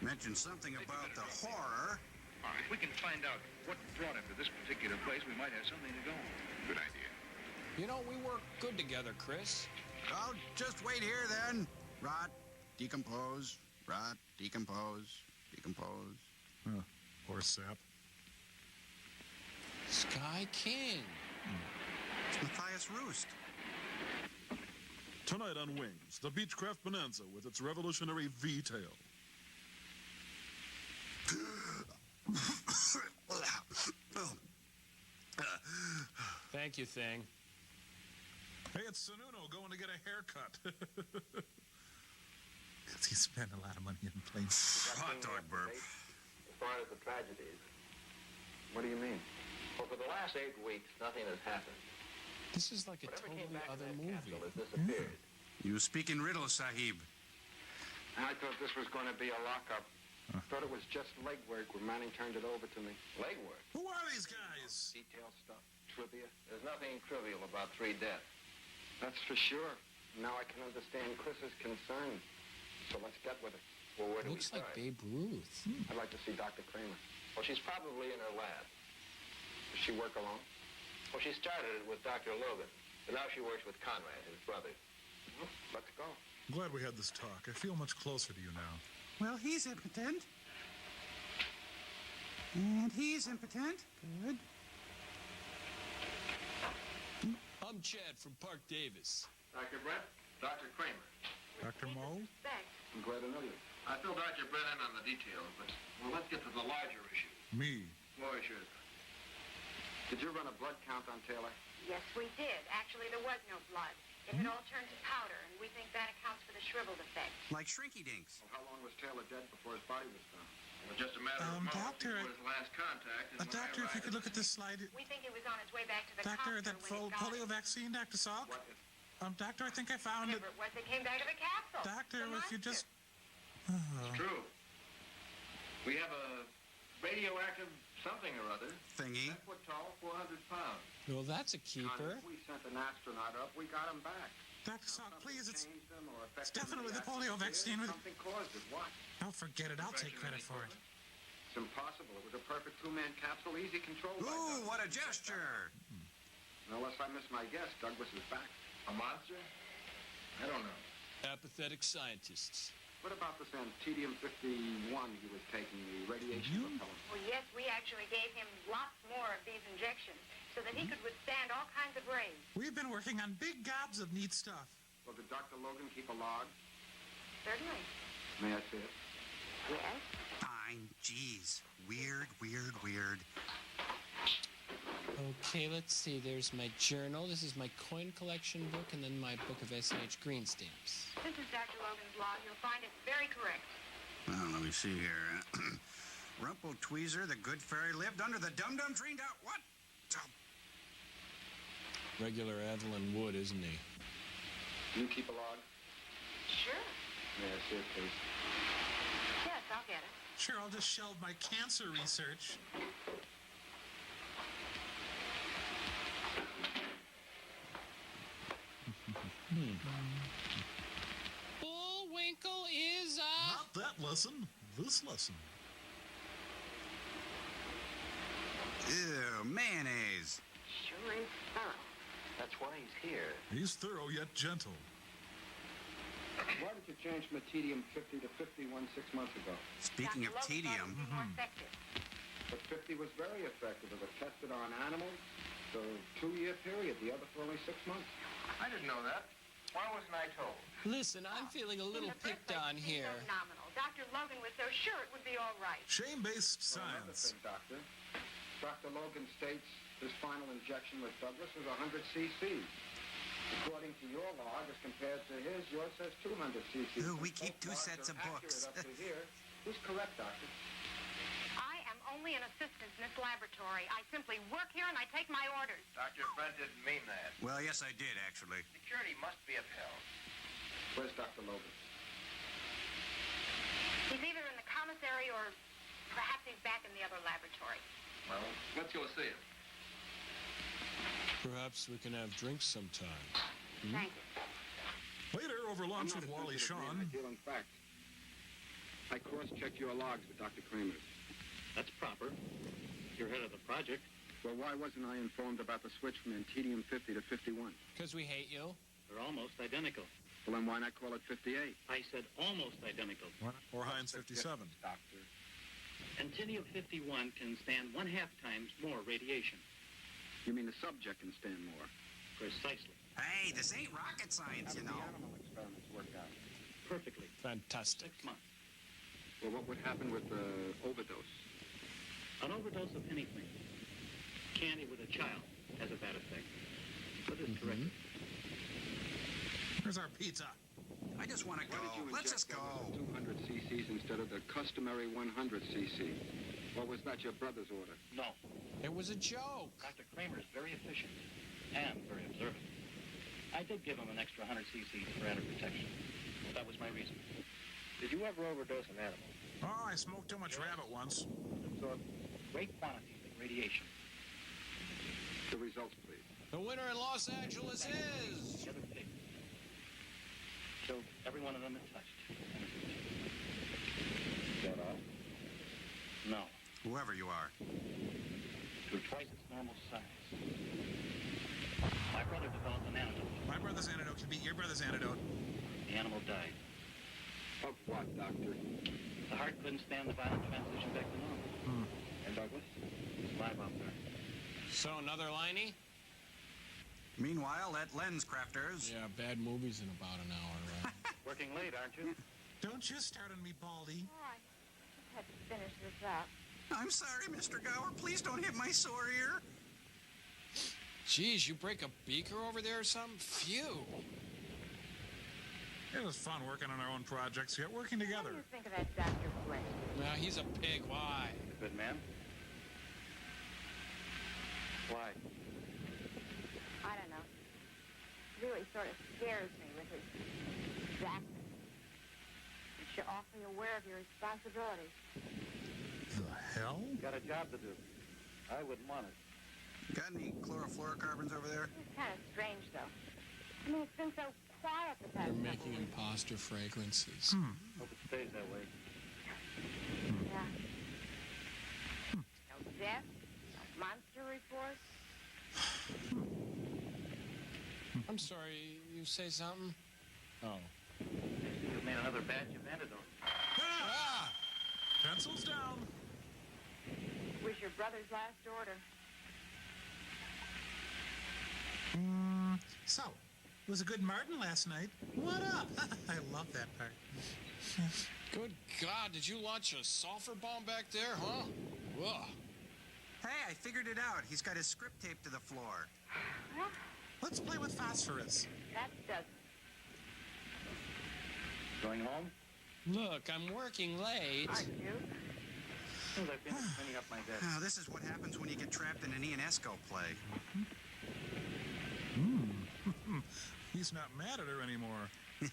Mentioned something about the horror. All right, if we can find out what brought him to this particular place, we might have something to go on. Good idea. You know, we work good together, Chris. I'll just wait here then. Rot, decompose, rot, decompose, decompose. Or sap. Sky King. It's Matthias Roost. Tonight on Wings, the Beechcraft Bonanza with its revolutionary V-tail. Thank you, Thing. Hey, it's Sununu going to get a haircut. He spent a lot of money in planes. Hot dog burp. As far as the tragedies. What do you mean? Well, for the last 8 weeks, nothing has happened. This is like a Whatever totally came back other from that movie. capsule has disappeared. You speak in riddles, Sahib. I thought this was going to be a lockup. Thought it was just legwork when Manning turned it over to me. Legwork? Who are these guys? Detail stuff, trivia. There's nothing trivial about 3 deaths. That's for sure. Now I can understand Chris's concern. So let's get with it. Well, where do Looks we like start? Babe Ruth. I'd like to see Dr. Kramer. Well, she's probably in her lab. Does she work alone? Well, she started it with Dr. Logan. But now she works with Conrad, his brother. Let's go. I'm glad we had this talk. I feel much closer to you now. Well, he's impotent. And he's impotent. Good. I'm Chad from Park Davis. Dr. Brett, Dr. Kramer. Dr. Moe? I'm glad to know you. I filled Dr. Brett in on the details, but well, let's get to the larger issue. Me. Boy, sure. Did you run a blood count on Taylor? Yes, we did. Actually, there was no blood. It had all turned to powder, and we think that accounts for the shriveled effect. Like Shrinky Dinks. Well, how long was Taylor dead before his body was found? Well, just a matter of months Doctor, before his last contact. And when I Doctor, if you could arrived- look at this slide. We think it was on its way back to the Doctor, counter that when it got polio it. vaccine, Dr. Salk? What? Doctor, I think I found it. Whatever it was that came back to the capsule. Doctor, The if you monster. just... It's true. We have a radioactive something or other. Thingy. 10 foot tall, 400 pounds. Well, that's a keeper. We sent an astronaut up. We got him back. Dr. Salk, please, it's It's definitely the polio vaccine. Something caused it. What? Oh, forget it. I'll take credit for it. It's impossible. It was a perfect two-man capsule, easy control. Ooh, what a gesture! Unless I miss my guess, Douglas is back. A monster? I don't know. Apathetic scientists. What about this Antedium-51 he was taking, the radiation repellent? Well, yes, we actually gave him lots more of these injections so that he could withstand all kinds of rays. We've been working on big gobs of neat stuff. Well, did Dr. Logan keep a log? Certainly. May I see it? Yes. Fine. Jeez. Weird, weird, weird. Okay, let's see. There's my journal. This is my coin collection book, and then my book of S.H. Green stamps. This is Dr. Logan's log. You'll find it very correct. Well, let me see here. Rumple Tweezer, the good fairy, lived under the dum-dum tree down... What? Regular Evelyn Wood, isn't he? Do you keep a log? Sure. May I see it, please? Yes, I'll get it. Sure, I'll just shelve my cancer research. Bullwinkle is Not that lesson. This lesson. Ew, mayonnaise. Sure is thorough. That's why he's here. He's thorough yet gentle. Why did you change from a tedium 50 to 51 6 months ago? Speaking of tedium... More effective. But 50 was very effective. It was tested on animals for a 2-year period, the other for only 6 months. I didn't know that. Why wasn't I told? Listen, I'm feeling a little picked on here. Phenomenal. Dr. Logan was so sure it would be all right. Shame-based Another science. thing, Doctor. Dr. Logan states his final injection with Douglas was 100 cc. According to your log, as compared to his, yours says 200 cc. Ooh, we keep 2 sets of books. Up to here. Who's correct, Doctor? I am only an assistant in this laboratory. I simply work here and I take my orders. Dr. Brent didn't mean that. Well, yes, I did, actually. Security must be upheld. Where's Dr. Logan? He's either in the commissary or perhaps he's back in the other laboratory. Well, let's go see him. Perhaps we can have drinks sometime. Thank you. Later, over lunch with Wally Shawn. I deal in facts. I cross-checked your logs with Dr. Kramer's. That's proper. You're head of the project. Well, why wasn't I informed about the switch from Antedium 50 to 51? Because we hate you. They're almost identical. Well, then why not call it 58? I said almost identical. Or Heinz 57. Doctor. Antedium 51 can stand 1/2 times more radiation. You mean the subject can stand more? Precisely. Hey, this ain't rocket science, you know. How did the animal experiments work out? Perfectly. Fantastic. 6 months. Well, what would happen with the overdose? An overdose of anything. Candy with a child has a bad effect. But it's correct. Here's our pizza. I just want to go. Why did you Let's just inject go. Douglas 200 cc's instead of the customary 100 cc? Or was that your brother's order? No. It was a joke. Dr. Kramer is very efficient and very observant. I did give him an extra 100 cc for added protection. That was my reason. Did you ever overdose an animal? Oh, I smoked too much rabbit once. Absorbed great quantities of radiation. The results, please. The winner in Los Angeles is... The other pig. Killed every one of them it touched. That all? No. Whoever you are. To twice its normal size. My brother developed an antidote. My brother's antidote can beat your brother's antidote. The animal died. Of what, Doctor? The heart couldn't stand the violent transition back to normal. And Douglas? He's live out there. So, another liney? Meanwhile, at Lens Crafters... Yeah, bad movies in about an hour, right? Working late, aren't you? Don't you start on me, Baldy. Oh, I just had to finish this up. I'm sorry, Mr. Gower. Please don't hit my sore ear. Geez, you break a beaker over there or something? Phew. It was fun working on our own projects, yet working together. What do you think of that Dr. Flint? Well, he's a pig. Why? A good man? Why? I don't know. Really sort of scares me with his exactness. But you're awfully aware of your responsibilities. The hell? Got a job to do. I wouldn't want it. Got any chlorofluorocarbons over there? It's kind of strange, though. I mean, it's been so quiet the past They're couple making weeks. imposter fragrances. Hope it stays that way. Yeah. No death, no monster report. I'm sorry, you say something? Oh. You've made another batch of antidote. Ah! Pencils down. Was your brother's last order. So, it was a good Martin last night. What up? I love that part. Good God, did you launch a sulfur bomb back there, huh? Ugh. Hey, I figured it out. He's got his script taped to the floor. Let's play with phosphorus. That does. Going home? Look, I'm working late. I do. As soon as I finish cleaning up my desk. Oh, this is what happens when you get trapped in an Ionesco play. He's not mad at her anymore.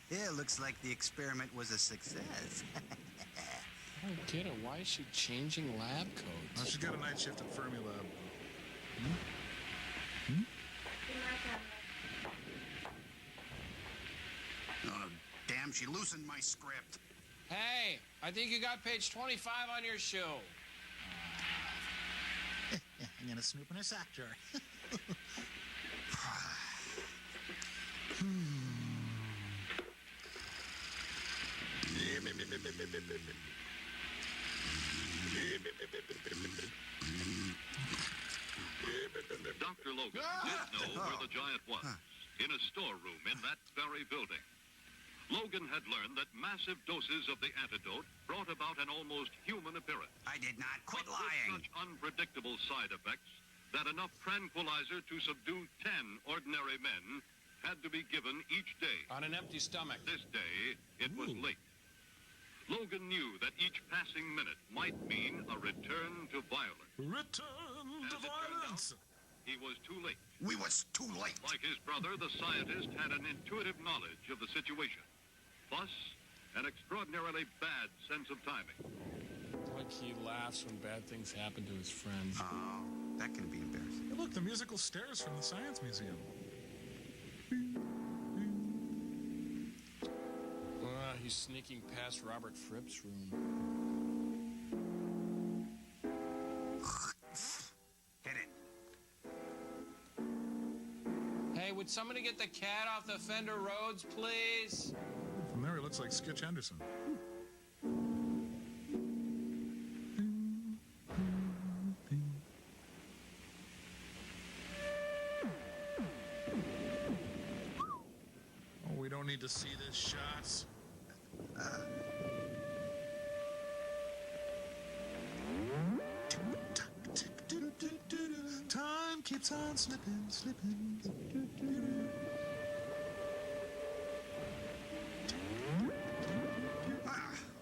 Yeah, looks like the experiment was a success. I don't get it. Why is she changing lab coats? Well, she's got a night shift at Fermilab. Oh, damn, she loosened my script. Hey, I think you got page 25 on your shoe. I'm gonna snoop in her sock drawer. Dr. Logan did know where the giant was, in a storeroom in that very building. Logan had learned that massive doses of the antidote brought about an almost human appearance. I did not quit But with lying. such unpredictable side effects that enough tranquilizer to subdue 10 ordinary men had to be given each day. On an empty stomach. This day, it was late. Logan knew that each passing minute might mean a return to violence. Return to violence. He was too late. We was too late. Like his brother, the scientist had an intuitive knowledge of the situation. Plus, an extraordinarily bad sense of timing. Like he laughs when bad things happen to his friends. Oh, that can be embarrassing. Hey, look, the musical stairs from the Science Museum. He's sneaking past Robert Fripp's room. Hit it. Hey, would somebody get the cat off the Fender Rhodes, please? From there, he looks like Skitch Henderson. Oh, we don't need to see this shots. Time keeps on slipping, slipping.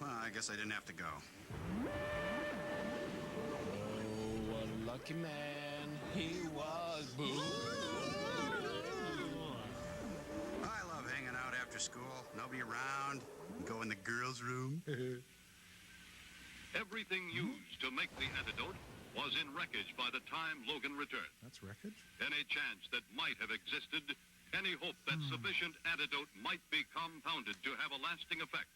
Well, I guess I didn't have to go. Oh, what a lucky man he was. Boo. I love hanging out after school. Nobody around. Go in the girls' room. Everything used to make the antidote was in wreckage by the time Logan returned. That's wreckage? Any chance that might have existed, any hope that sufficient antidote might be compounded to have a lasting effect.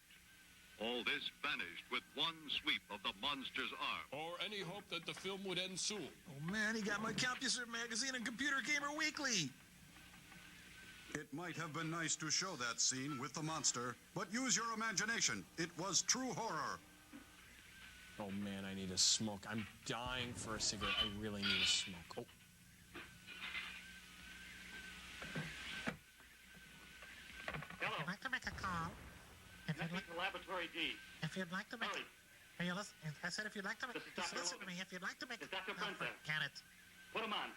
All this vanished with one sweep of the monster's arm. Or any hope that the film would end soon. Oh man, he got my CompuServe magazine and Computer Gamer Weekly. It might have been nice to show that scene with the monster, but use your imagination. It was true horror. Oh man, I need a smoke. I'm dying for a cigarette. I really need a smoke. Oh. Hello. I'd like to make a call. If you'd like, To Laboratory D. if you'd like to make Hurry. Are you listen? I said if you'd like to make, This is Dr. listen to Logan. me. If you'd like to make It's Dr. No, Brent there. forget it. Put him on.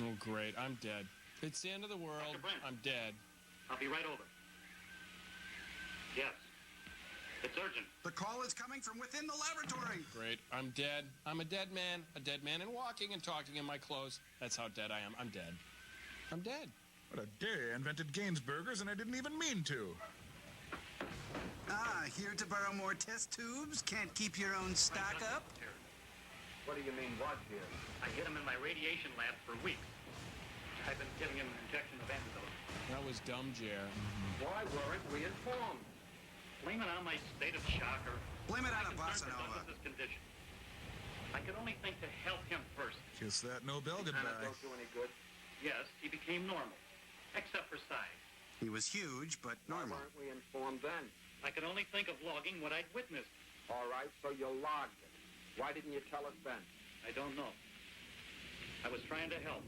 Oh great, I'm dead. It's the end of the world. Dr. Brent. I'm dead. I'll be right over. Yes. It's urgent. The call is coming from within the laboratory. Great, I'm dead. I'm a dead man and walking and talking in my clothes. That's how dead I am. I'm dead. I'm dead. What a day. I invented Gainsburgers and I didn't even mean to. Ah, here to borrow more test tubes? Can't keep your own stock up? What do you mean, what here? I hid him in my radiation lab for weeks. I've been giving him an injection of antidote. That was dumb, Jer. Why weren't we informed? Blame it on my state of shock or... Blame it on a my bossa concern for nova. Douglas's condition. I could only think to help him first. Kiss that Nobel goodbye. Antidote do any good? Yes, he became normal, except for size. He was huge, but normal. Why weren't we informed then? I could only think of logging what I'd witnessed. All right, so you logged it. Why didn't you tell us then? I don't know. I was trying to help.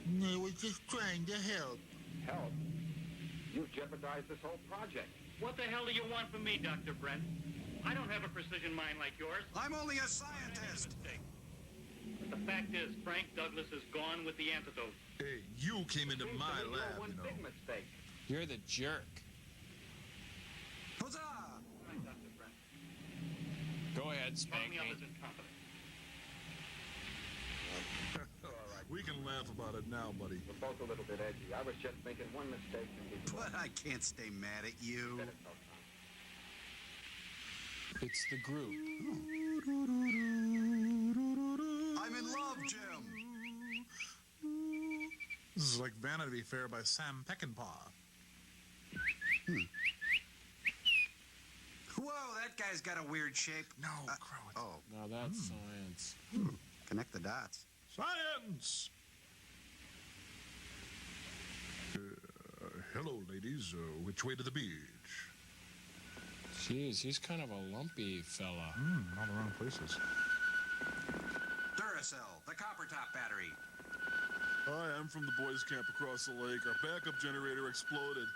I was just trying to help. Help? You've jeopardized this whole project. What the hell do you want from me, Dr. Brent? I don't have a precision mind like yours. I'm only a scientist. But the fact is, Frank Douglas is gone with the antidote. Hey, you came into my lab, one you know. big mistake. You're the jerk. Huzzah! Right, Dr. Brent. Go ahead, Call spank me up me. as incompetent. We can laugh about it now, buddy. We're both a little bit edgy. I was just thinking one mistake can be... But I can't stay mad at you. It's the group. I'm in love, Jim. This is like Vanity Fair by Sam Peckinpah. Whoa, that guy's got a weird shape. No, Crow. Oh, Now that's science. connect the dots. Science! Hello, ladies. Which way to the beach? Jeez, he's kind of a lumpy fella. All the wrong places. Duracell, the copper top battery. Hi, I'm from the boys' camp across the lake. Our backup generator exploded.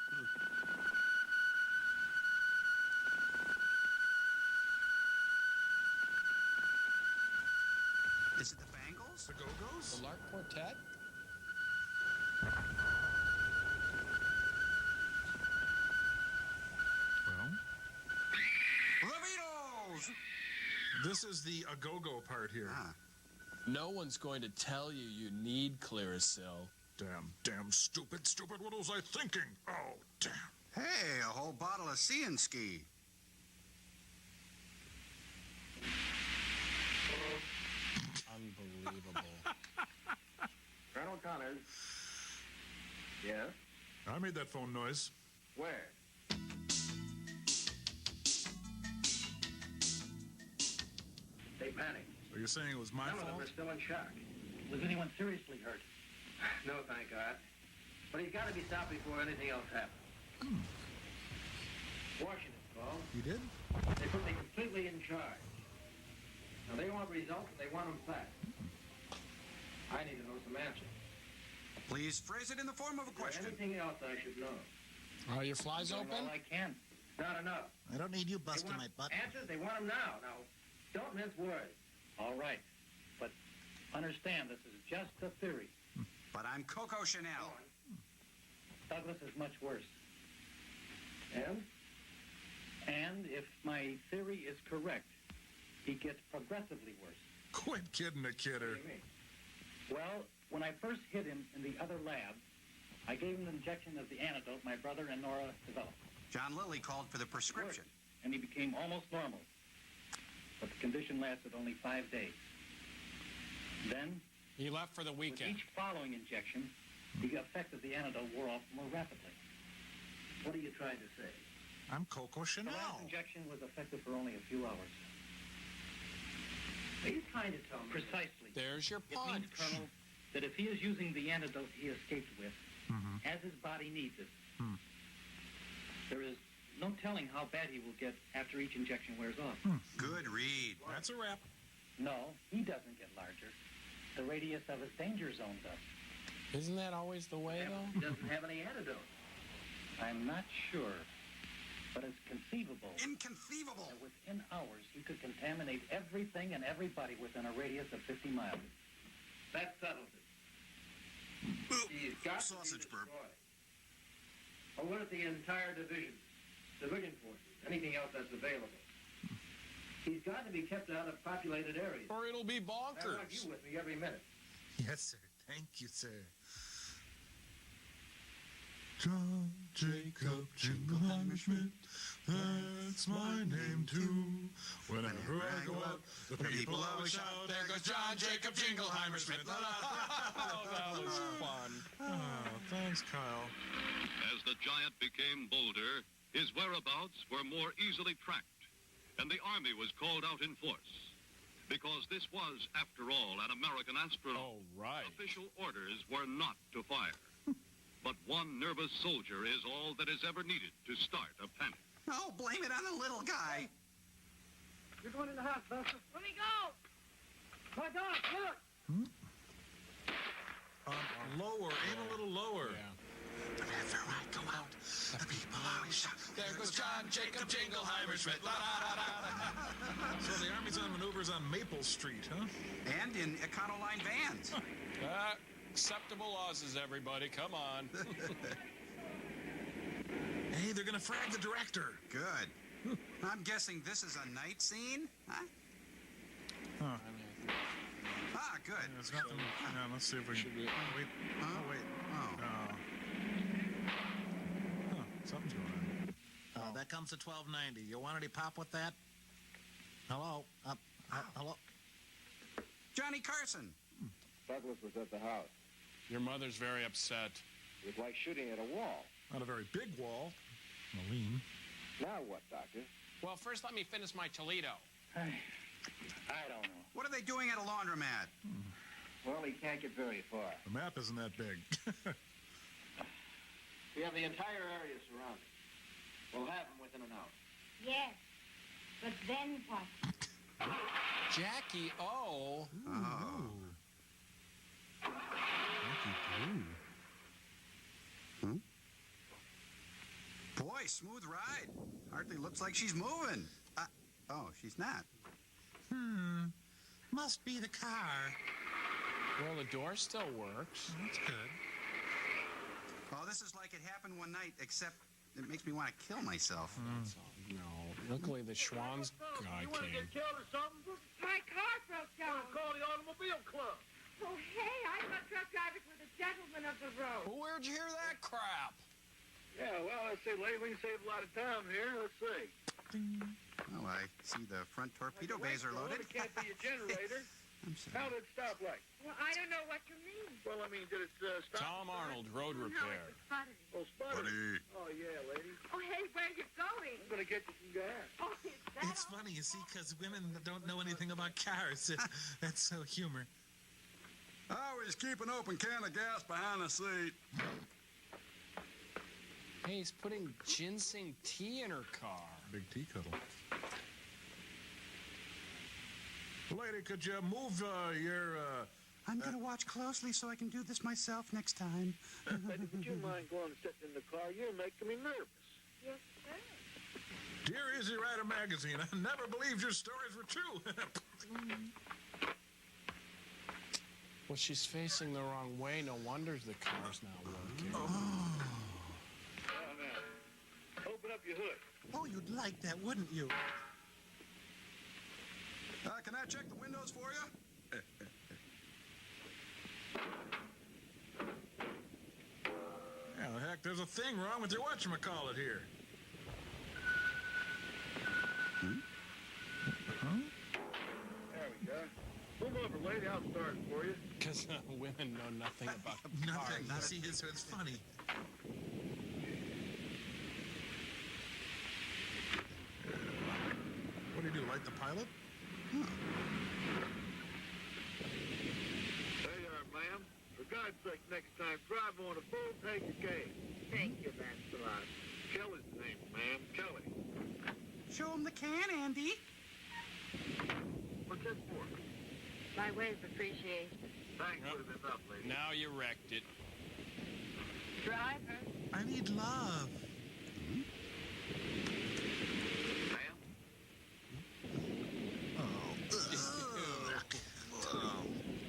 Is it the Bangles? The Go-Go's? The Lark Quartet? Well, The Beatles! this is the A-Go-Go part here. Ah, No one's going to tell you you need Clearasil. Damn stupid. What was I thinking? Oh, damn. hey, a whole bottle of Ski. Unbelievable. Colonel Connors. Yes? I made that phone noise. Where? They panicked. Are you saying it was my Some of them fault? are still in shock. Was anyone seriously hurt? No, thank God. But he's got to be stopped before anything else happens. Washington called. You did? They put me completely in charge. Now, they want results, and they want them fast. I need to know some answers. Please phrase it in the form of a Is there question. anything else I should know? Are your flies Doing open? all I can. Not enough. I don't need you They busting want my butt. answers, they want them now. Now, don't mince words. All right. But understand, this is just a theory. But I'm Coco Chanel. Douglas is much worse. And? And if my theory is correct, he gets progressively worse. Quit kidding the kidder. What do you mean? Well, when I first hit him in the other lab, I gave him an injection of the antidote my brother and Nora developed. John Lilly called for the prescription. And he became almost normal. But the condition lasted only 5 days. Then, He left for the with weekend. each following injection, the effect of the antidote wore off more rapidly. What are you trying to say? I'm Coco The Chanel. last injection was effective for only a few hours. Are you trying to tell me? Precisely. There's your It means, punch. Colonel, that if he is using the antidote he escaped with, as his body needs it, there is no telling how bad he will get after each injection wears off. Good read. That's a wrap. No, he doesn't get larger. The radius of his danger zone does. Isn't that always the way, He though? doesn't have any antidote. I'm not sure, but it's conceivable Inconceivable. that within hours he could contaminate everything and everybody within a radius of 50 miles. That settles it. He's got Sausage to be burp. destroyed. Or what if the entire division, civilian forces, anything else that's available? He's got to be kept out of populated areas. Or it'll be I want bonkers. you with me every minute. Yes, sir. Thank you, sir. John Jacob Jingleheimer Schmidt, That's my name too. Whenever I go out, the people always shout, there goes John Jacob Jingleheimer Schmidt. La, la, la. Oh, that was fun. Oh, thanks, Kyle. As the giant became bolder, his whereabouts were more easily tracked, and the Army was called out in force. Because this was, after all, an American astronaut. Oh, right. Official orders were not to fire. But one nervous soldier is all that is ever needed to start a panic. Oh, blame it on the little guy. You're going in the house, Buster. Let me go. My dog, look. Lower, aim a little lower. Whenever I go out, the people always shout, There goes John Jacob Jingleheimer Schmidt. La, la, la, la. So the Army's on maneuvers on Maple Street, huh? And in Econoline vans. Acceptable losses, everybody. Come on. Hey, they're gonna frag the director. Good. I'm guessing this is a night scene? Huh? Ah, good. There's nothing. Yeah, let's see if we can. Wait. Oh, wait. Oh. Huh, something's going on. Oh, that comes to 1290. You want any pop with that? Hello? Hello? Johnny Carson. Douglas was at the house. Your mother's very upset. It was like shooting at a wall. Not a very big wall. Maline. Now what, Doctor? Well, first let me finish my Toledo. I don't know. What are they doing at a laundromat? Well, he can't get very far. The map isn't that big. We have the entire area surrounded. We'll have him within an hour. Yes. But then what? Jackie O. Oh. Boy, smooth ride. Hardly looks like she's moving. Oh, she's not. Must be the car. Well, the door still works. That's good. Oh, this is like it happened one night, except it makes me want to kill myself. No. Luckily, the Schwann's guy You want to came. get killed or something? My car broke down. Call the automobile club. Oh, hey, I thought truck drivers were the gentlemen of the road. Well, where'd you hear that crap? Yeah, well, let's see, lady, we can save a lot of time here. Let's see. Oh, I see the front torpedo bays are loaded. It can't be a generator. I'm sorry. How did it stop like? Well, I don't know what you mean. Well, I mean, did it stop? Tom Arnold, road No, repair. it's sputtered. Oh, sputtered. Buddy. Oh, yeah, lady. Oh, hey, where you going? I'm going to get you some gas. Oh, is that It's funny, you see, because women don't know anything about cars. That's so humor. Always keep an open can of gas behind the seat. Hey, he's putting ginseng tea in her car. Big tea kettle. Lady, could you move your, I'm going to watch closely so I can do this myself next time. Lady, would you mind going and sitting in the car? You're making me nervous. Yes, sir. Dear Easy Rider magazine, I never believed your stories were true. Well, she's facing the wrong way. No wonder the car's not working. Oh, now. Open up your hood. Oh, you'd like that, wouldn't you? Can I check the windows for you? Yeah, the heck, there's a thing wrong with your whatchamacallit here. There we go. Move over, lady. I'll start it for you. Because women know nothing about Nothing. cars. See, it's funny. What do you do, light the pilot? There you are, ma'am. For God's sake, next time, drive on a full tank of gas. Thank you, Lancelot. Kelly's the name, ma'am. Kelly. Show him the can, Andy. What's that for? My way of appreciation. Thanks for the enough, lady. Now you wrecked it. Driver. I need love. Ma'am?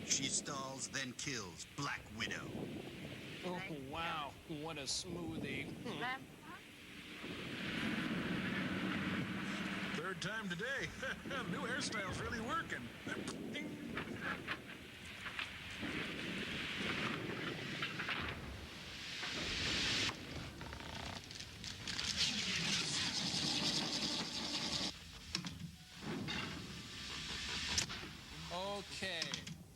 She stalls, then kills. Black Widow. Oh, wow. What a smoothie. Lancelot? Third time today. New hairstyle's really working. Okay.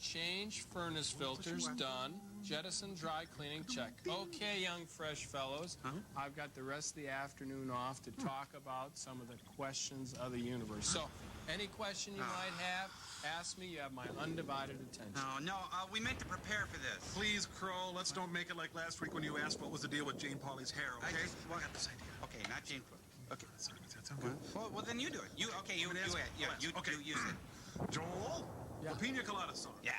Change furnace filters, done. Jettison dry cleaning, check. Okay, young fresh fellows, I've got the rest of the afternoon off to talk about some of the questions of the universe. So, any question you might have, ask me. You have my undivided attention. No, we meant to prepare for this. Please, Crow, let's don't make it like last week when you asked what was the deal with Jane Pauley's hair, okay? I got this idea. Okay, not Jane. Okay. Sorry, does that sound good? Well, then you do it. You say it. Joel, the Pina Colada song. Yeah.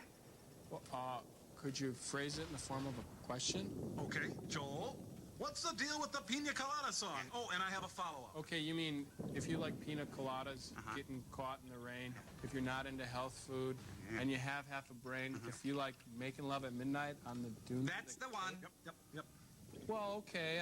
Well, could you phrase it in the form of a question? Okay, Joel, what's the deal with the Pina Colada song? Oh, and I have a follow-up. Okay, you mean if you like pina coladas, getting caught in the rain, if you're not into health food, and you have half a brain, if you like making love at midnight on the dunes. That's the one. Yep. Well, okay,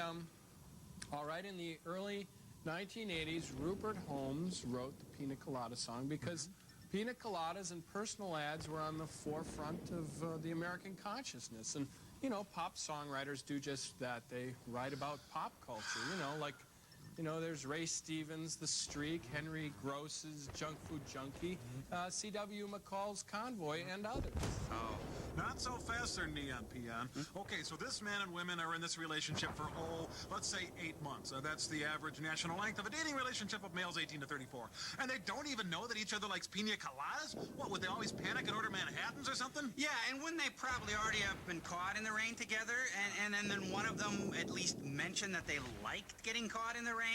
all right, in the early 1980s, Rupert Holmes wrote the Pina Colada song because pina coladas and personal ads were on the forefront of the American consciousness. And, you know, pop songwriters do just that. They write about pop culture, there's Ray Stevens, The Streak, Henry Gross's Junk Food Junkie, C.W. McCall's Convoy, and others. Oh, not so fast there, Neon Peon. Okay, so this man and women are in this relationship for, let's say 8 months. That's the average national length of a dating relationship of males 18 to 34. And they don't even know that each other likes pina coladas? What, would they always panic and order Manhattans or something? Yeah, and wouldn't they probably already have been caught in the rain together? And then one of them at least mentioned that they liked getting caught in the rain?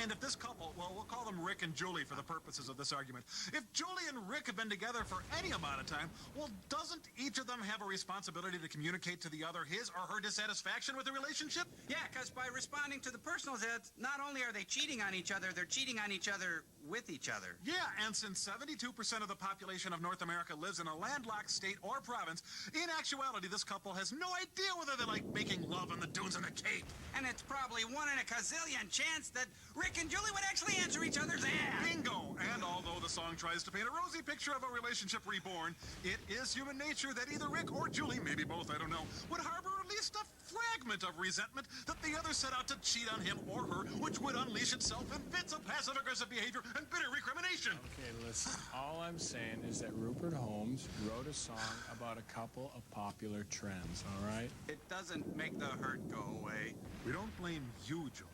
And if this couple, well, we'll call them Rick and Julie for the purposes of this argument. If Julie and Rick have been together for any amount of time, well, doesn't each of them have a responsibility to communicate to the other his or her dissatisfaction with the relationship? Yeah, because by responding to the personal ads, not only are they cheating on each other, they're cheating on each other with each other. Yeah, and since 72% of the population of North America lives in a landlocked state or province, in actuality, this couple has no idea whether they like making love on the dunes in the Cape. And it's probably 1 in a gazillion chance that Rick and Julie would actually answer each other's ads. Bingo! And although the song tries to paint a rosy picture of a relationship reborn, it is human nature that either Rick or Julie, maybe both, I don't know, would harbor at least a fragment of resentment that the other set out to cheat on him or her, which would unleash itself in fits of passive-aggressive behavior and bitter recrimination. Okay, listen, all I'm saying is that Rupert Holmes wrote a song about a couple of popular trends, all right? It doesn't make the hurt go away. We don't blame you, Joel.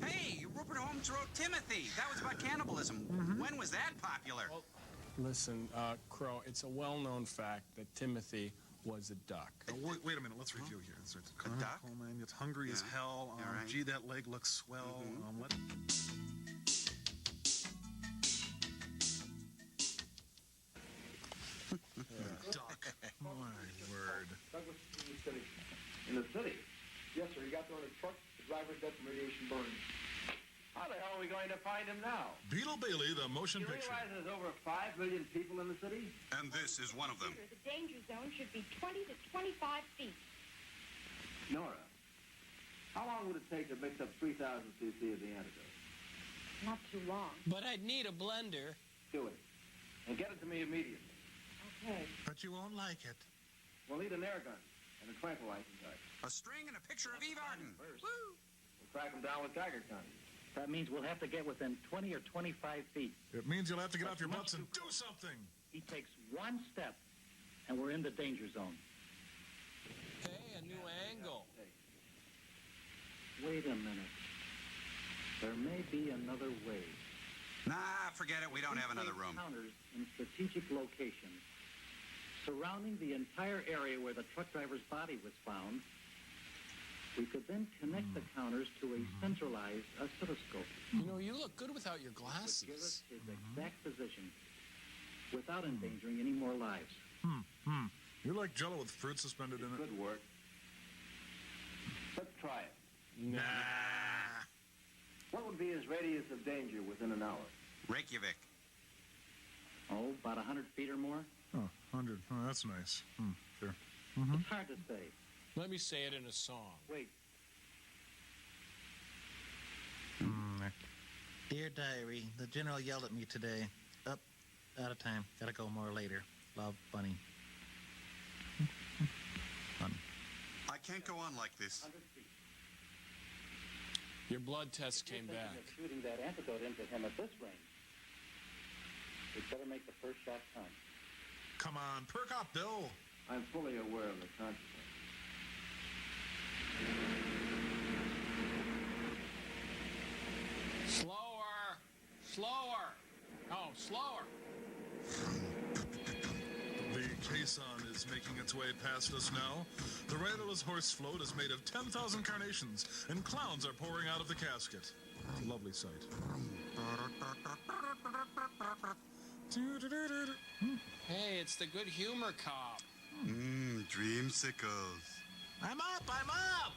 Hey, Rupert Holmes wrote Timothy. That was about cannibalism. When was that popular? Well, listen, Crow, it's a well-known fact that Timothy was a duck. Wait a minute, let's review here. It's a duck? Coal man, it's hungry as hell. Gee, that leg looks swell. Duck. My word. Douglas in the city. In the city? Yes, sir. He got there on his truck. The driver's dead from radiation burn. How the hell are we going to find him now? Beetle Bailey, the motion You picture. realize there's over 5 million people in the city? And this is one of them. The danger zone should be 20 to 25 feet. Nora, how long would it take to mix up 3,000 cc of the antidote? Not too long. But I'd need a blender. Do it. And get it to me immediately. Okay. But you won't like it. We'll need an air gun and a tranquilizer gun. A string and a picture of Eve Arden. First. We'll track him down with Tiger County. That means we'll have to get within 20 or 25 feet. It means you'll have to get off your butts and do something. He takes one step, and we're in the danger zone. Hey, a new angle. Wait a minute. There may be another way. Nah, forget it. We don't have another room. Counters in strategic locations surrounding the entire area where the truck driver's body was found. We could then connect the counters to a centralized oscilloscope. You know, you look good without your Which give us glasses. his exact position without endangering any more lives. You're like Jell-O with fruit suspended in it. Good work. Let's try it. Nah. What would be his radius of danger within an hour? Reykjavik. Oh, about 100 feet or more? Oh, 100. Oh, that's nice. Sure. It's hard to say. Let me say it in a song. Wait. Dear Diary, the general yelled at me today. Up, out of time. Gotta go more later. Love, Bunny. I can't go on like this. 100 feet. Your blood test came You're back. thinking of shooting that antidote into him at this range. We'd better make the first shot count. Come on, perk up, Bill. I'm fully aware of the consequences. Slower! Slower! Oh, slower! The caisson is making its way past us now. The riderless horse float is made of 10,000 carnations, and clowns are pouring out of the casket. Lovely sight. Hey, it's the good humor cop. Dreamsicles. I'm up! I'm up!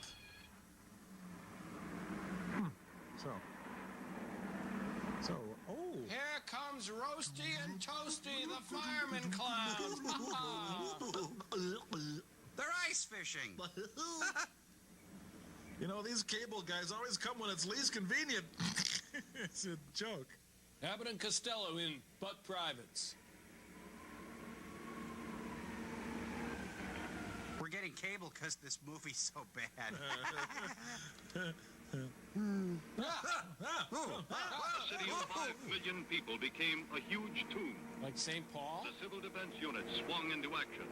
Here comes Roasty and Toasty, the fireman clown. They're ice fishing. You know, these cable guys always come when it's least convenient. It's a joke. Abbott and Costello in Butt Privates. We're getting cable because this movie's so bad. A city of 5 million people became a huge tomb. Like St. Paul? The civil defense unit swung into action.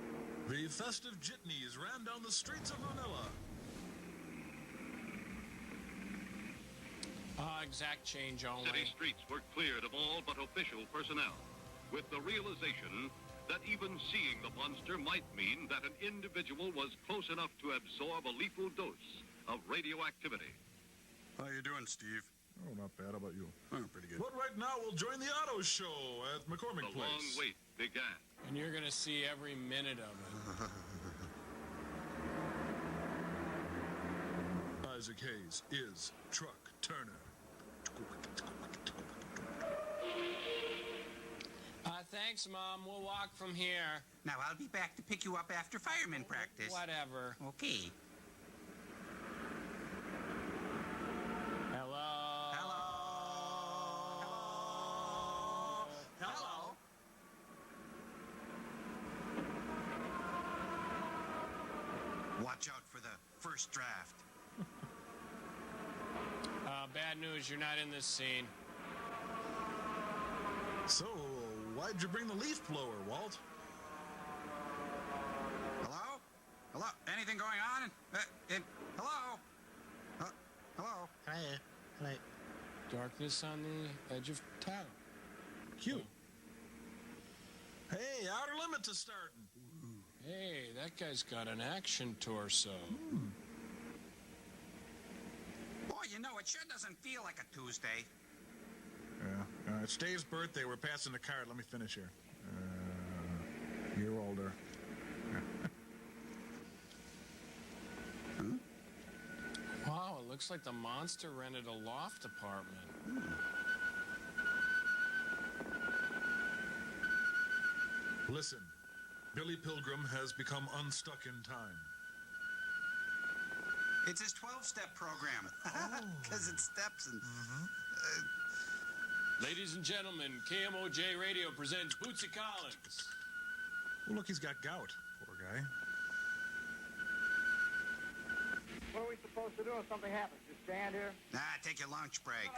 The festive jitneys ran down the streets of Manila. Exact change only. City streets were cleared of all but official personnel, with the realization that even seeing the monster might mean that an individual was close enough to absorb a lethal dose of radioactivity. How you doing, Steve? Oh, not bad. How about you? Oh, pretty good. But right now, we'll join the auto show at McCormick The Place. long wait began. And you're going to see every minute of it. Isaac Hayes is Truck Turner. Thanks, Mom. We'll walk from here. Now, I'll be back to pick you up after fireman practice. Whatever. Okay. Hello? Hello? Hello? Watch out for the first draft. Bad news, you're not in this scene. So, why'd you bring the leaf blower, Walt? Hello? Hello? Anything going on? Hello? Hello? Hi. Darkness on the edge of town. Cute. Hey, Outer Limits is starting. Hey, that guy's got an action torso. Boy, you know, it sure doesn't feel like a Tuesday. Yeah. It's Dave's birthday. We're passing the card. Let me finish here. Year older. Wow, it looks like the monster rented a loft apartment. Listen, Billy Pilgrim has become unstuck in time. It's his 12-step program. Because it steps and... Ladies and gentlemen, KMOJ Radio presents Bootsy Collins. Well, look, he's got gout. Poor guy. What are we supposed to do if something happens? Just stand here? Take your lunch break.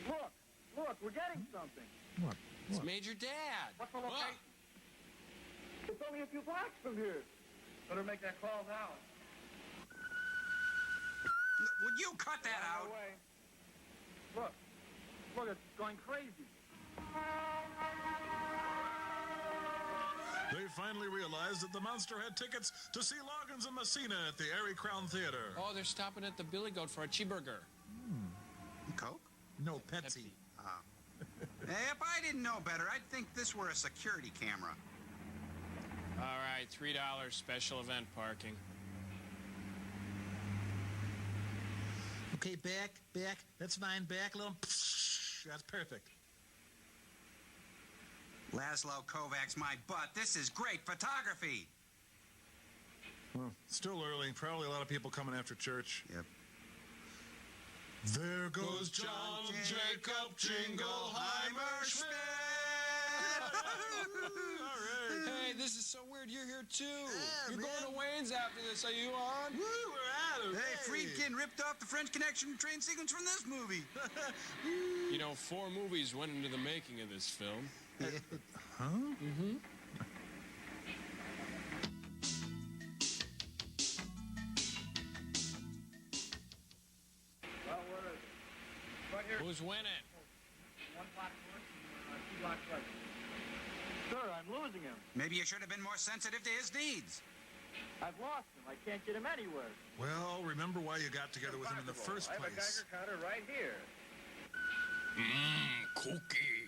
Look, we're getting something. What? It's Major Dad. What's the location? It's only a few blocks from here. Better make that call now. Would you cut that out? Look, it's going crazy. They finally realized that the monster had tickets to see Loggins and Messina at the Airy Crown Theater. Oh, they're stopping at the Billy Goat for a cheeseburger. Coke? No, Pepsi. If I didn't know better, I'd think this were a security camera. All right, $3 special event parking. Okay, back. That's fine. Back a little. That's perfect. Laszlo Kovacs my butt. This is great photography. Well, still early. Probably a lot of people coming after church. Yep. There goes John Jacob Jingleheimer Schmidt. Hey, this is so weird. You're here too. You're going to Wayne's after this. Are you on? Woo, we're at it. Hey, Friedkin ripped off the French Connection train sequence from this movie. You know, 4 movies went into the making of this film. Huh? Mm-hmm. Well, where is it? Right here. Who's winning? 1 block north and 2 blocks right. Sir, I'm losing him. Maybe you should have been more sensitive to his needs. I've lost him. I can't get him anywhere. Well, remember why you got together with him in the first I have a place. Geiger counter right here. Cookie.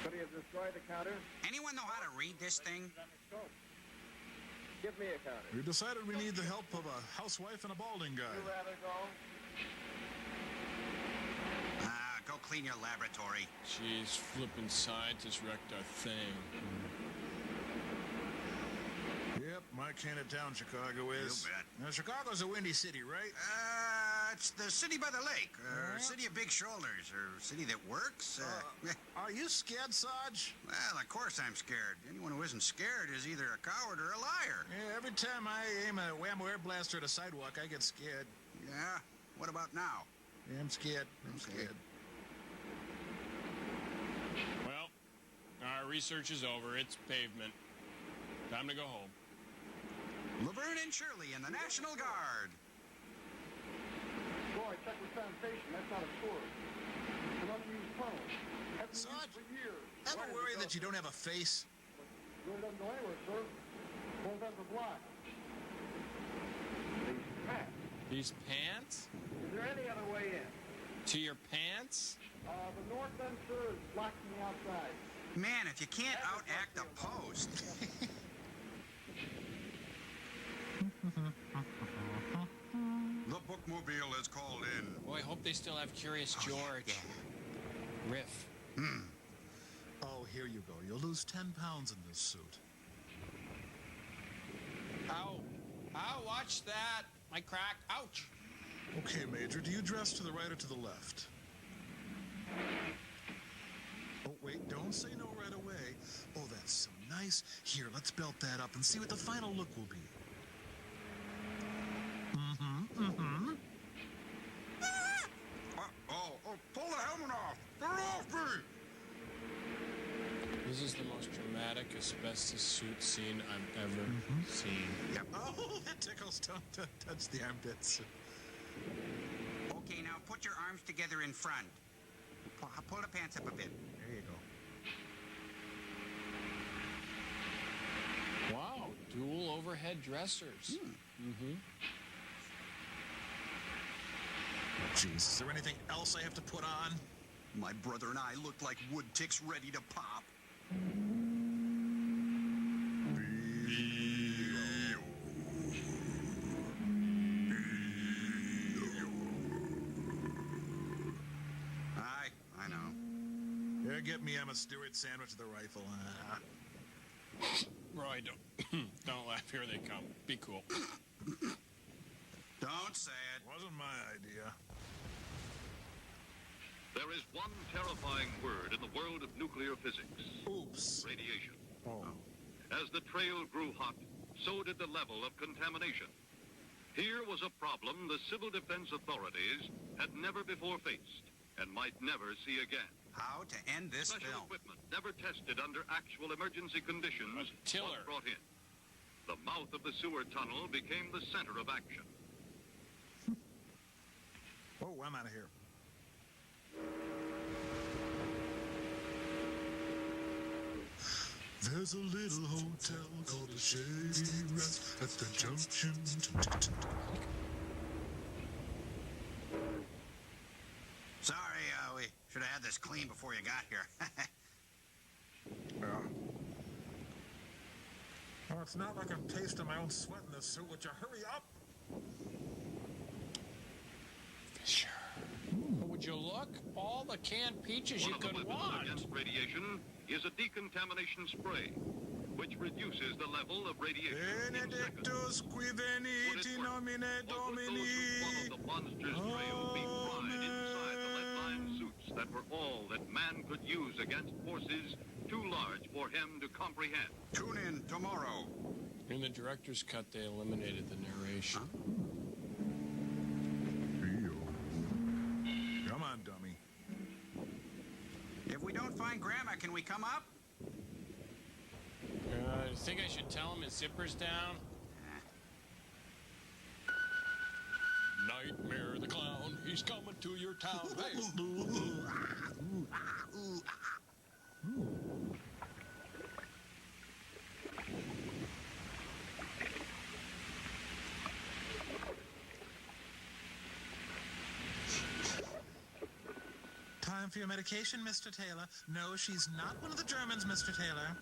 Could he have destroyed the counter? Anyone know how to read this thing? Give me a counter. We decided we need the help of a housewife and a balding guy. You rather go? Go clean your laboratory. Jeez, flippin' scientists wrecked our thing. Yep, my kind of town Chicago is. You bet. Now, Chicago's a windy city, right? It's the city by the lake, or city of big shoulders, or city that works. Are you scared, Sarge? Well, of course I'm scared. Anyone who isn't scared is either a coward or a liar. Yeah, every time I aim a whammo air blaster at a sidewalk, I get scared. Yeah? What about now? Yeah, I'm scared. I'm scared. Well, our research is over. It's pavement. Time to go home. Laverne and Shirley in the National Guard. Boy, check with sanitation. That's not a tour. It's an unused tunnel. Hasn't been used for years. Ever worry that you don't have a face? Really doesn't go anywhere, sir. Both ends are blocked. These pants. These pants? Is there any other way in? To your pants? The north end, sir, is blocked from the outside. Man, if you can't outact a post. The bookmobile is called in. Boy, I hope they still have Curious George. Yeah. Riff. Oh, here you go. You'll lose 10 pounds in this suit. Ow. Ow, watch that. My crack. Ouch. Okay, Major, do you dress to the right or to the left? Oh, wait, don't say no right away. Oh, that's so nice. Here, let's belt that up and see what the final look will be. Pull the helmet off! Get off me! This is the most dramatic asbestos suit scene I've ever seen. Yep. Oh, that tickles. Don't touch the armpits. Okay, now put your arms together in front. Pull the pants up a bit. There you go. Wow, dual overhead dressers. Jeez, is there anything else I have to put on? My brother and I looked like wood ticks ready to pop. I know. Yeah, get me Emma Stewart sandwich with a rifle. Roy, don't laugh. Here they come. Be cool. Don't say it. Wasn't my idea. There is one terrifying word in the world of nuclear physics. Oops. Radiation. Oh. As the trail grew hot, so did the level of contamination. Here was a problem the civil defense authorities had never before faced and might never see again. How to end this Special film. equipment never tested under actual emergency conditions was brought in. The mouth of the sewer tunnel became the center of action. Oh, I'm out of here. There's a little hotel called the Shady Rest at the junction. Sorry, we should have had this clean before you got here. Yeah. Well, it's not like I'm tasting my own sweat in this suit. Would you hurry up? Sure. Would you look? All the canned peaches you One of the could weapons want. against radiation is a decontamination spray. which reduces the level of radiation in seconds. Benedictus qui veniti nomine Domini. Follow the monster's trail be fried inside the lead-lined suits that were all that man could use against forces too large for him to comprehend. Tune in tomorrow. In the director's cut, they eliminated the narration. Come on, dummy. If we don't find Grandma, can we come up? You think I should tell him his zipper's down? Nightmare the clown, he's coming to your town. Hey. Time for your medication, Mr. Taylor. No, she's not one of the Germans, Mr. Taylor.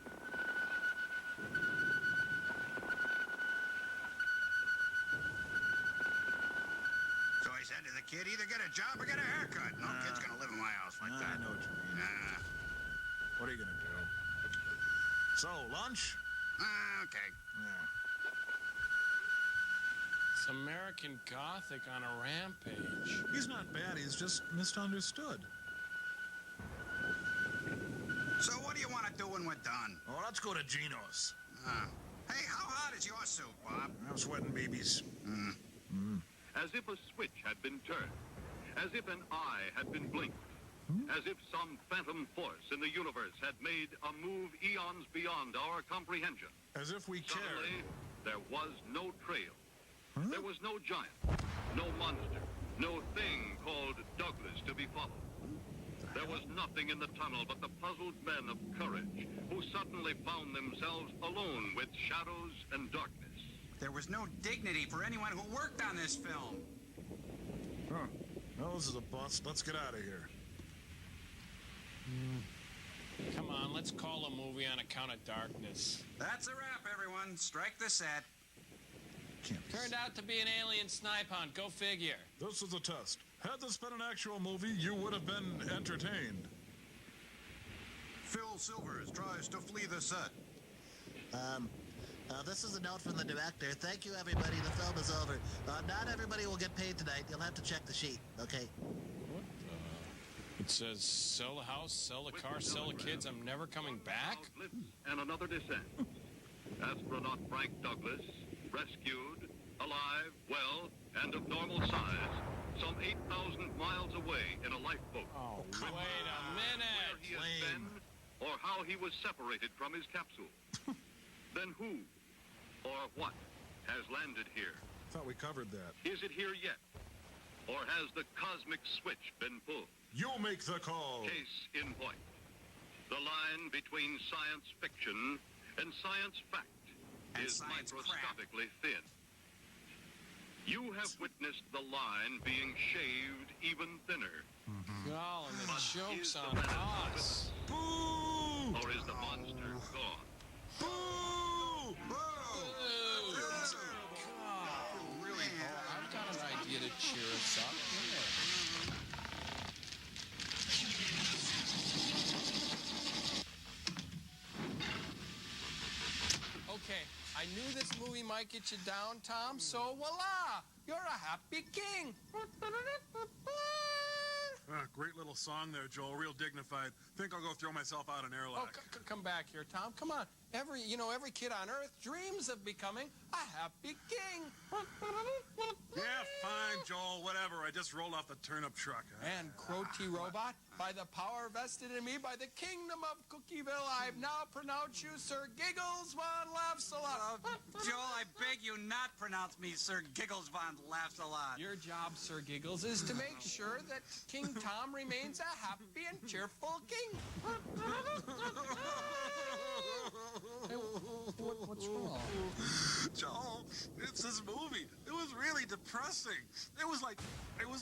So I said to the kid, either get a job or get a haircut. No kid's gonna live in my house like that. I know what you mean. What are you gonna do? So, lunch? Okay. Yeah. It's American Gothic on a rampage. He's not bad, he's just misunderstood. So what do you want to do when we're done? Oh, let's go to Gino's. Hey, how hot is your suit, Bob? I'm sweating babies. As if a switch had been turned, as if an eye had been blinked, as if some phantom force in the universe had made a move eons beyond our comprehension. As if we cared. Suddenly, there was no trail. There was no giant, no monster, no thing called Douglas to be followed. There was nothing in the tunnel but the puzzled men of courage who suddenly found themselves alone with shadows and darkness. There was no dignity for anyone who worked on this film. Huh. Well, this is a bust. Let's get out of here. Come on, let's call a movie on account of darkness. That's a wrap, everyone. Strike the set. Turned out to be an alien snipe hunt. Go figure. This was a test. Had this been an actual movie, you would have been entertained. Phil Silvers tries to flee the set. This is a note from the director. Thank you, everybody. The film is over. Not everybody will get paid tonight. You'll have to check the sheet, okay? What the? It says, sell the house, sell the car, sell the kids. I'm never coming back? And another descent. Astronaut Frank Douglas, rescued, alive, well, and of normal size, some 8,000 miles away in a lifeboat. Oh, wait a minute. Where he has been, or how he was separated from his capsule. Then who, or what, has landed here? Thought we covered that. Is it here yet? Or has the cosmic switch been pulled? You make the call. Case in point. The line between science fiction and science fact is microscopically thin. You have witnessed the line being shaved even thinner. Oh, and the But joke's is the on man us. Boo! Or is the monster gone? Boo! Really, I've got an idea to cheer us up. Okay, I knew this movie might get you down, Tom, so voila! You're a happy king! Great little song there, Joel. Real dignified. Think I'll go throw myself out an airlock. Oh, come back here, Tom. Come on. Every kid on Earth dreams of becoming a happy king. Yeah, fine, Joel. Whatever. I just rolled off the turnip truck. And Crotty Robot, by the power vested in me by the kingdom of Cookieville, I now pronounce you Sir Giggles Von Laughs-A-Lot. Joel, I beg you not pronounce me Sir Giggles Von Laughs-A-Lot. Your job, Sir Giggles, is to make sure that King Tom remains a happy and cheerful king. Hey, what's wrong? Joel, it's this movie. It was really really depressing. It was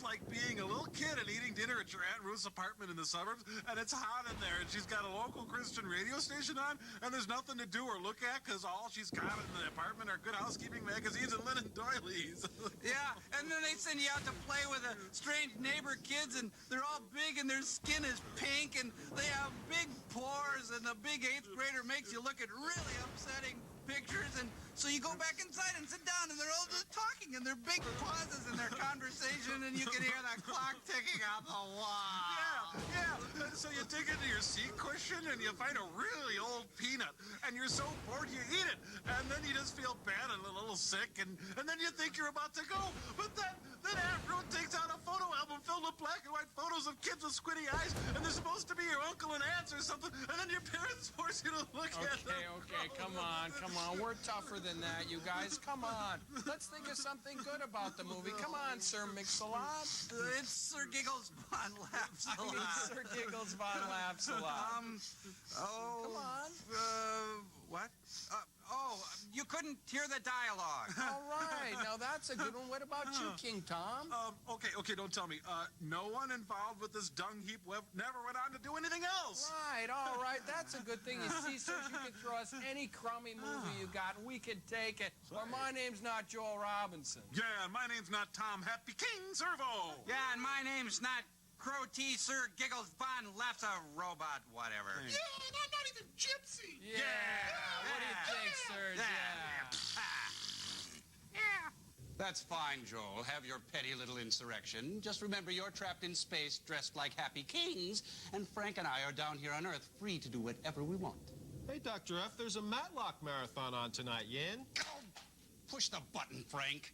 like being a little kid and eating dinner at your Aunt Ruth's apartment in the suburbs, and it's hot in there, and she's got a local Christian radio station on, and there's nothing to do or look at because all she's got in the apartment are Good Housekeeping magazines and linen doilies. Yeah, and then they send you out to play with the strange neighbor kids, and they're all big, and their skin is pink, and they have big pores, and the big 8th grader makes you look at really upsetting pictures, and so you go back inside and sit down, and they're all just talking, and there are big pauses in their conversation, and you can hear that clock ticking on the wall. Yeah. And so you dig into your seat cushion, and you find a really old peanut, and you're so bored you eat it, and then you just feel bad and a little sick, and then you think you're about to go, but then Aunt Ruth takes out a photo album filled with black and white photos of kids with squinty eyes, and they're supposed to be your uncle and aunts or something, and then your parents force you to look at them. Okay, come on. We're tougher than that, you guys. Come on. Let's think of something good about the movie. Come on, Sir Mix-a-Lot. It's Sir Giggles Von Laughs-a-Lot. Sir Giggles Von Laughs-a-Lot. Come on. What? You couldn't hear the dialogue. All right, now that's a good one. What about you, King Tom? Okay, don't tell me. No one involved with this dung heap never went on to do anything else. Right, all right. That's a good thing. You see, sirs, you can throw us any crummy movie you got, and we can take it. Or my name's not Joel Robinson. Yeah, and my name's not Tom Happy King Servo. Yeah, and my name's not Crow T. Sir Giggles Von Laughs a Robot, whatever. Yeah, and I'm not even Gypsy. Yeah. What do you think, sirs? Yeah. That's fine, Joel. Have your petty little insurrection. Just remember you're trapped in space dressed like happy kings, and Frank and I are down here on Earth free to do whatever we want. Hey, Dr. F, there's a Matlock marathon on tonight. You in? Push the button, Frank.